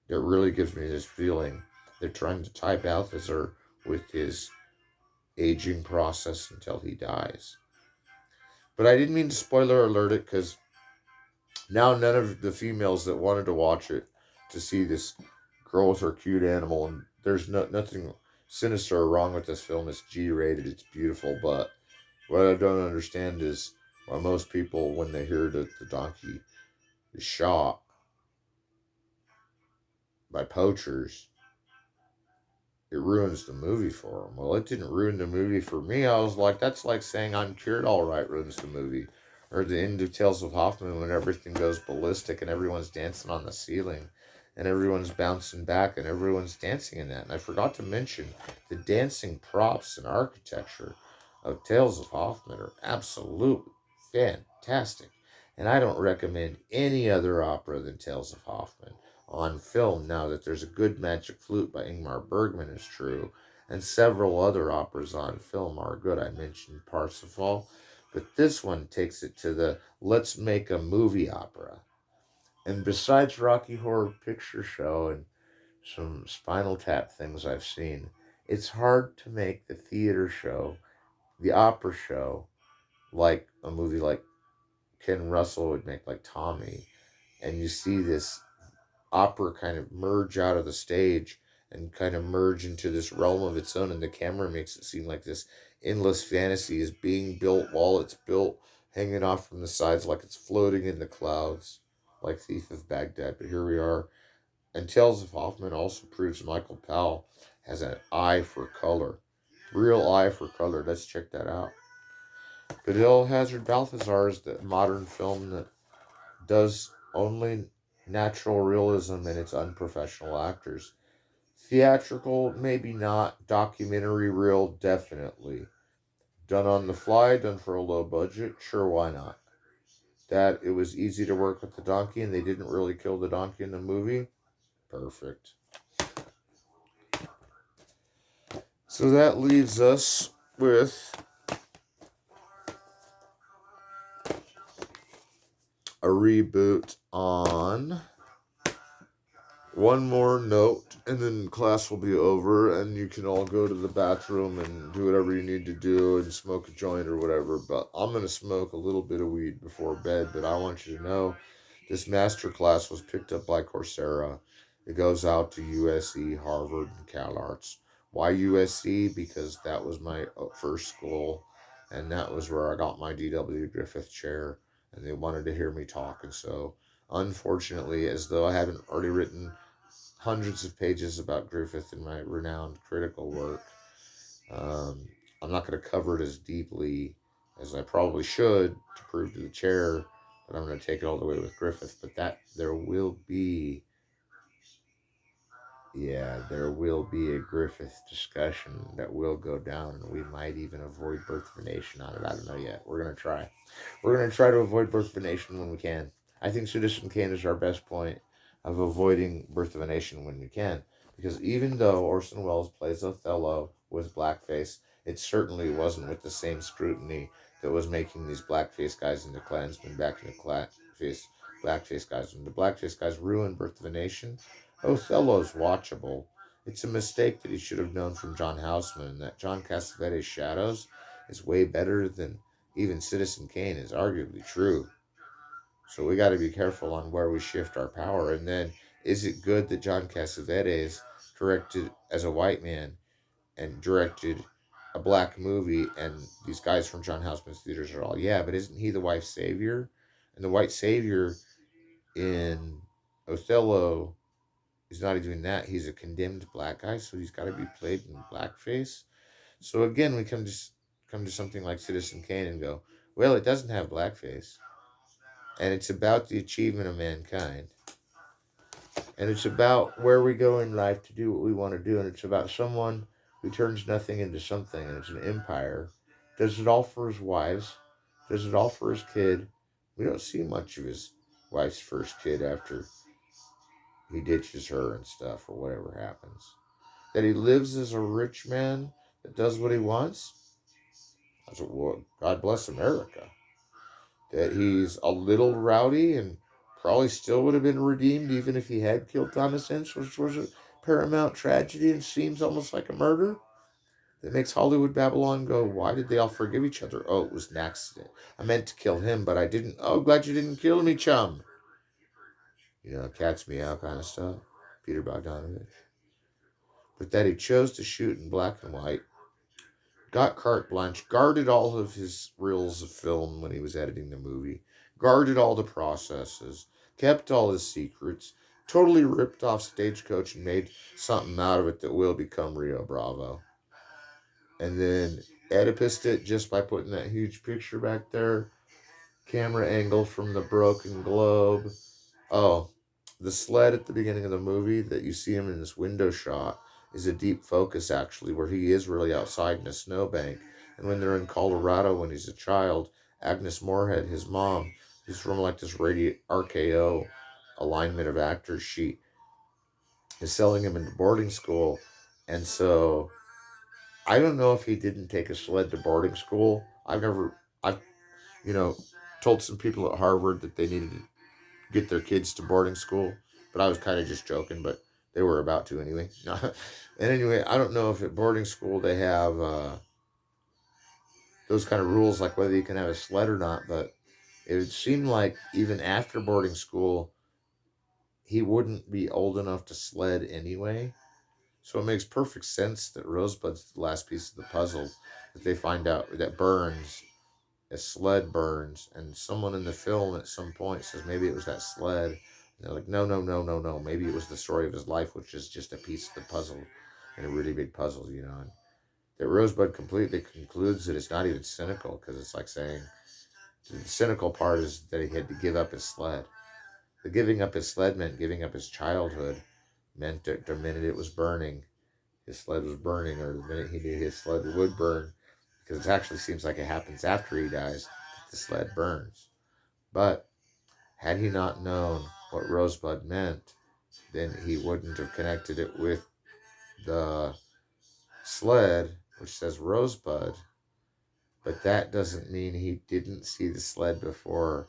that really gives me this feeling they're trying to tie Balthazar with his aging process until he dies. But I didn't mean to spoiler alert it, because now none of the females that wanted to watch it to see this girl with her cute animal, and there's nothing sinister or wrong with this film. It's G-rated, it's beautiful, but what I don't understand is why most people, when they hear that the donkey is shot by poachers, it ruins the movie for them. Well, it didn't ruin the movie for me. I was like, that's like saying I'm cured all right ruins the movie. Or the end of Tales of Hoffman when everything goes ballistic and everyone's dancing on the ceiling and everyone's bouncing back and everyone's dancing in that. And I forgot to mention the dancing props and architecture of Tales of Hoffman are absolutely fantastic. And I don't recommend any other opera than Tales of Hoffman on film now that there's a good Magic Flute by Ingmar Bergman is true, and several other operas on film are good. I mentioned Parsifal, but this one takes it to the let's make a movie opera. And besides Rocky Horror Picture Show and some Spinal Tap things I've seen, it's hard to make the theater show, the opera show, like a movie like Ken Russell would make, like Tommy. And you see this opera kind of merge out of the stage and kind of merge into this realm of its own, and the camera makes it seem like this endless fantasy is being built while it's built, hanging off from the sides like it's floating in the clouds, like Thief of Baghdad. But here we are. And Tales of Hoffman also proves Michael Powell has an eye for color. Real eye for color. Let's check that out. But Il Hazard Balthazar is the modern film that does only natural realism in its unprofessional actors. Theatrical, maybe not. Documentary real, definitely. Done on the fly, done for a low budget, sure, why not? That it was easy to work with the donkey and they didn't really kill the donkey in the movie, perfect. So that leaves us with a reboot on one more note, and then class will be over, and you can all go to the bathroom and do whatever you need to do and smoke a joint or whatever. But I'm going to smoke a little bit of weed before bed. But I want you to know this masterclass was picked up by Coursera. It goes out to USC, Harvard, and Calarts. Why USC? Because that was my first school, and that was where I got my D.W. Griffith chair, and they wanted to hear me talk. And so, unfortunately, as though I haven't already written hundreds of pages about Griffith in my renowned critical work, um, I'm not going to cover it as deeply as I probably should to prove to the chair that I'm going to take it all the way with Griffith. But that there will be, there will be a Griffith discussion that will go down, and we might even avoid Birth of a Nation on it. I don't know yet. We're going to try. We're going to try to avoid Birth of a Nation when we can. I think Citizen Kane is our best point of avoiding Birth of a Nation when we can. Because even though Orson Welles plays Othello with blackface, it certainly wasn't with the same scrutiny that was making these blackface guys into Klansmen back into blackface guys. When the blackface guys ruined Birth of a Nation, Othello's watchable. It's a mistake that he should have known from John Houseman, that John Cassavetes' Shadows is way better than even Citizen Kane is arguably true. So we got to be careful on where we shift our power. And then, is it good that John Cassavetes directed as a white man and directed a black movie, and these guys from John Houseman's theaters are all, yeah, but isn't he the white savior? And the white savior in Othello is not even that. He's a condemned black guy, so he's got to be played in blackface. So again, we come to something like Citizen Kane and go, well, it doesn't have blackface. And it's about the achievement of mankind. And it's about where we go in life to do what we want to do. And it's about someone who turns nothing into something. And it's an empire. Does it all for his wives. Does it all for his kid. We don't see much of his wife's first kid after he ditches her and stuff or whatever happens. That he lives as a rich man that does what he wants. That's what, God bless America. That he's a little rowdy and probably still would have been redeemed even if he had killed Thomas Ince, which was a paramount tragedy and seems almost like a murder. That makes Hollywood Babylon go, why did they all forgive each other? Oh, it was an accident. I meant to kill him, but I didn't. Oh, glad you didn't kill me, chum. You know, cat's meow kind of stuff. Peter Bogdanovich. But that he chose to shoot in black and white, got carte blanche, guarded all of his reels of film when he was editing the movie, guarded all the processes, kept all his secrets, totally ripped off Stagecoach and made something out of it that will become Rio Bravo. And then Oedipused it just by putting that huge picture back there, camera angle from the broken globe. Oh, the sled at the beginning of the movie that you see him in this window shot is a deep focus, actually, where he is really outside in a snowbank. And when they're in Colorado when he's a child, Agnes Moorehead, his mom, who's from like this RKO alignment of actors, she is selling him into boarding school. And so I don't know if he didn't take a sled to boarding school. I've, you know, told some people at Harvard that they needed to get their kids to boarding school, but I was kind of just joking, but they were about to anyway. And anyway, I don't know if at boarding school they have those kind of rules, like whether you can have a sled or not, but it would seem like even after boarding school, he wouldn't be old enough to sled anyway. So it makes perfect sense that Rosebud's the last piece of the puzzle, that they find out that Burns, a sled burns, and someone in the film at some point says maybe it was that sled. And they're like, no, no, no, no, no. Maybe it was the story of his life, which is just a piece of the puzzle, and a really big puzzle, And that Rosebud completely concludes that it's not even cynical, because it's like saying the cynical part is that he had to give up his sled. The giving up his sled meant giving up his childhood, meant that the minute it was burning, his sled was burning, or the minute he knew his sled would burn, because it actually seems like it happens after he dies that the sled burns. But had he not known what Rosebud meant, then he wouldn't have connected it with the sled, which says Rosebud. But that doesn't mean he didn't see the sled before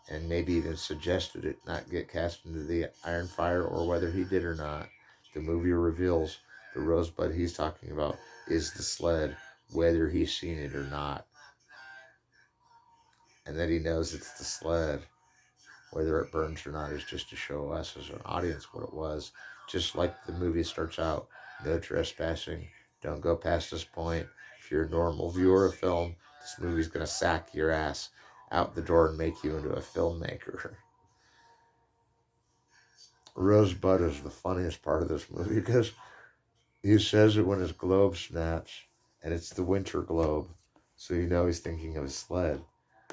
and maybe even suggested it not get cast into the iron fire, or whether he did or not. The movie reveals the Rosebud he's talking about is the sled, whether he's seen it or not. And that he knows it's the sled, whether it burns or not, is just to show us as an audience what it was. Just like the movie starts out, no trespassing, don't go past this point. If you're a normal viewer of film, this movie's going to sack your ass out the door and make you into a filmmaker. Rosebud is the funniest part of this movie, because he says it when his globe snaps, and it's the winter globe, so he's thinking of his sled.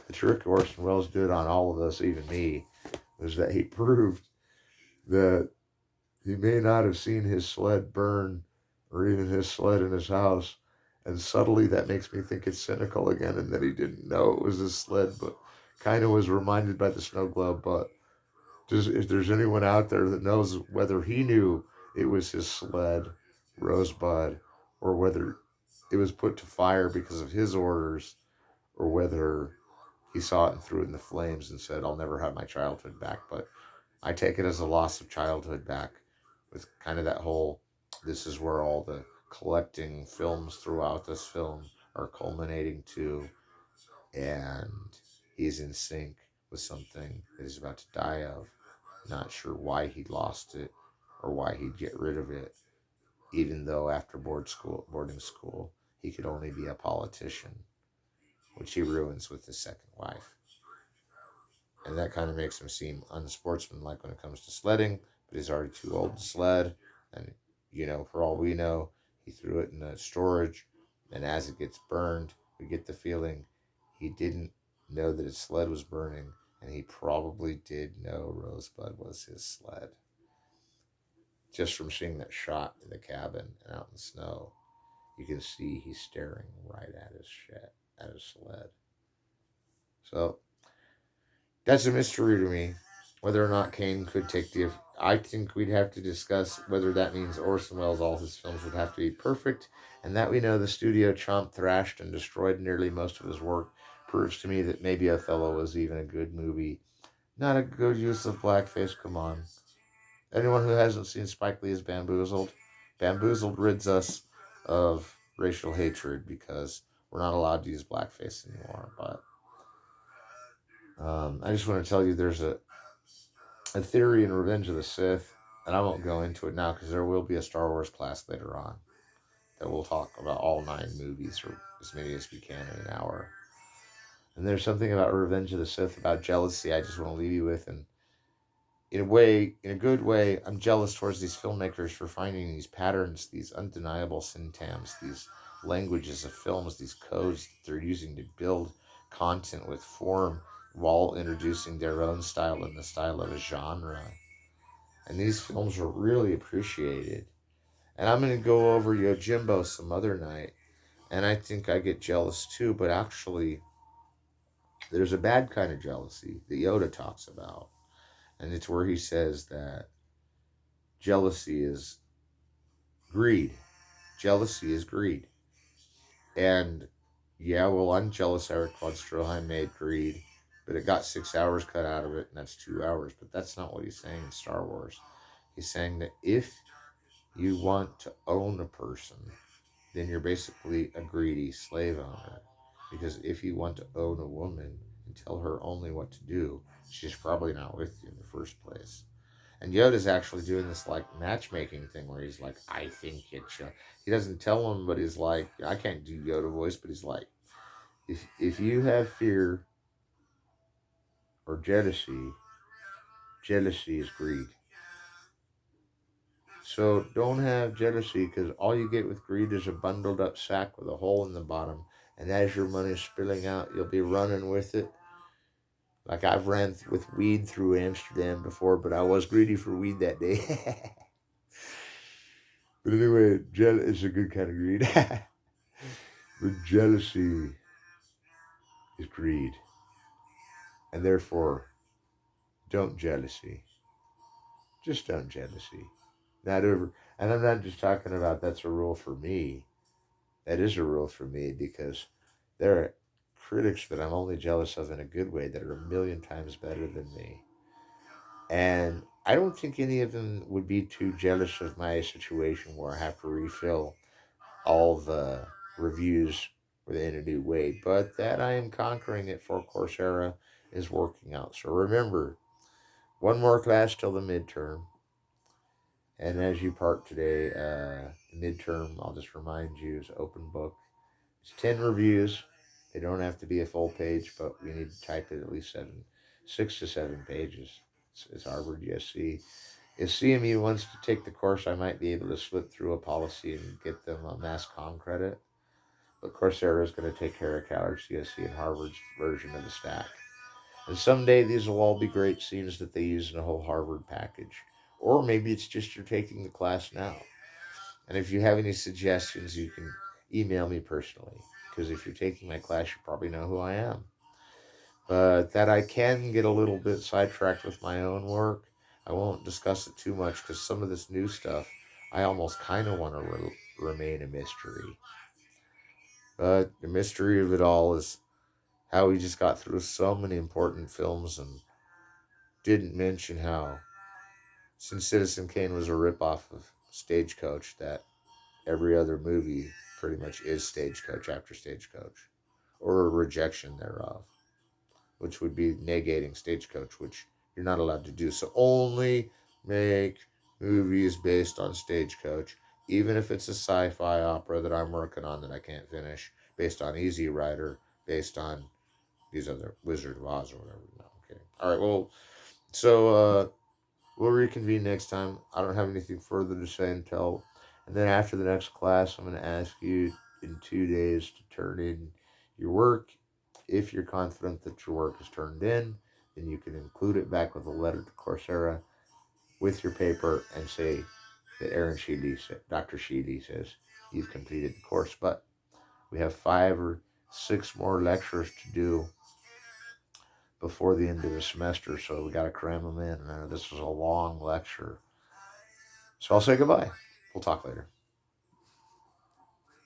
The trick Orson Welles did on all of us, even me, was that he proved that he may not have seen his sled burn, or even his sled in his house, and subtly that makes me think it's cynical again, and that he didn't know it was his sled, but kind of was reminded by the snow globe. But if there's anyone out there that knows whether he knew it was his sled, Rosebud, or whether it was put to fire because of his orders, or whether he saw it and threw it in the flames and said, I'll never have my childhood back. But I take it as a loss of childhood back, with kind of that whole, this is where all the collecting films throughout this film are culminating to, and he's in sync with something that he's about to die of, not sure why he lost it or why he'd get rid of it, even though after boarding school, he could only be a politician, which he ruins with his second wife. And that kind of makes him seem unsportsmanlike when it comes to sledding, but he's already too old to sled. And, for all we know, he threw it in the storage, and as it gets burned, we get the feeling he didn't know that his sled was burning, and he probably did know Rosebud was his sled. Just from seeing that shot in the cabin and out in the snow, you can see he's staring right at his sled. So that's a mystery to me, whether or not Kane could take the. I think we'd have to discuss whether that means Orson Welles, all his films would have to be perfect, and that we know the studio chomped, thrashed, and destroyed nearly most of his work proves to me that maybe Othello was even a good movie. Not a good use of blackface, come on. Anyone who hasn't seen Spike Lee's Bamboozled, Bamboozled rids us of racial hatred, because we're not allowed to use blackface anymore. But I just want to tell you there's a theory in Revenge of the Sith, and I won't go into it now because there will be a Star Wars class later on that will talk about all 9 movies, or as many as we can in an hour. And there's something about Revenge of the Sith about jealousy I just want to leave you with. And in a good way, I'm jealous towards these filmmakers for finding these patterns, these undeniable syntams, these languages of films, these codes that they're using to build content with form, while introducing their own style and the style of a genre. And these films are really appreciated. And I'm going to go over Yojimbo some other night, and I think I get jealous too, but actually, there's a bad kind of jealousy that Yoda talks about. And it's where he says that jealousy is greed. Jealousy is greed. And yeah, well, I'm jealous Eric von Stroheim made Greed, but it got 6 hours cut out of it, and that's 2 hours. But that's not what he's saying in Star Wars. He's saying that if you want to own a person, then you're basically a greedy slave owner. Because if you want to own a woman and tell her only what to do, she's probably not with you in the first place. And Yoda's actually doing this like matchmaking thing where he's like, I think it's he doesn't tell him, but he's like, I can't do Yoda voice, but he's like, if you have fear or jealousy, jealousy is greed. So don't have jealousy because all you get with greed is a bundled up sack with a hole in the bottom. And as your money's spilling out, you'll be running with it. Like I've ran with weed through Amsterdam before, but I was greedy for weed that day. But anyway, is a good kind of greed. But jealousy is greed. And therefore, don't jealousy. Just don't jealousy. Not over. And I'm not just talking about that's a rule for me. That is a rule for me because there are critics that I'm only jealous of in a good way that are a million times better than me. And I don't think any of them would be too jealous of my situation where I have to refill all the reviews within a new way. But that I am conquering it for Coursera is working out. So remember, one more class till the midterm. And as you part today, the midterm, I'll just remind you, is open book. It's 10 reviews. They don't have to be a full page, but we need to type it at least 6 to 7 pages. It's Harvard USC. If CMU wants to take the course, I might be able to slip through a policy and get them a mass comm credit. But Coursera is going to take care of Calarts, USC, and Harvard's version of the stack. And someday these will all be great scenes that they use in a whole Harvard package. Or maybe it's just you're taking the class now. And if you have any suggestions, you can email me personally. Because if you're taking my class, you probably know who I am. But that I can get a little bit sidetracked with my own work. I won't discuss it too much because some of this new stuff, I almost kind of want to remain a mystery. But the mystery of it all is how we just got through so many important films and didn't mention how, since Citizen Kane was a ripoff of Stagecoach, that every other movie pretty much is Stagecoach after Stagecoach, or a rejection thereof, which would be negating Stagecoach, which you're not allowed to do. So only make movies based on Stagecoach, even if it's a sci-fi opera that I'm working on that I can't finish, based on Easy Rider, based on these other Wizard of Oz or whatever. No, I'm kidding. All right, well, so we'll reconvene next time. I don't have anything further to say until, and then after the next class, I'm going to ask you in 2 days to turn in your work. If you're confident that your work is turned in, then you can include it back with a letter to Coursera with your paper and say that Dr. Sheley says you've completed the course. But we have 5 or 6 more lectures to do before the end of the semester, so we got to cram them in. This was a long lecture. So I'll say goodbye. We'll talk later.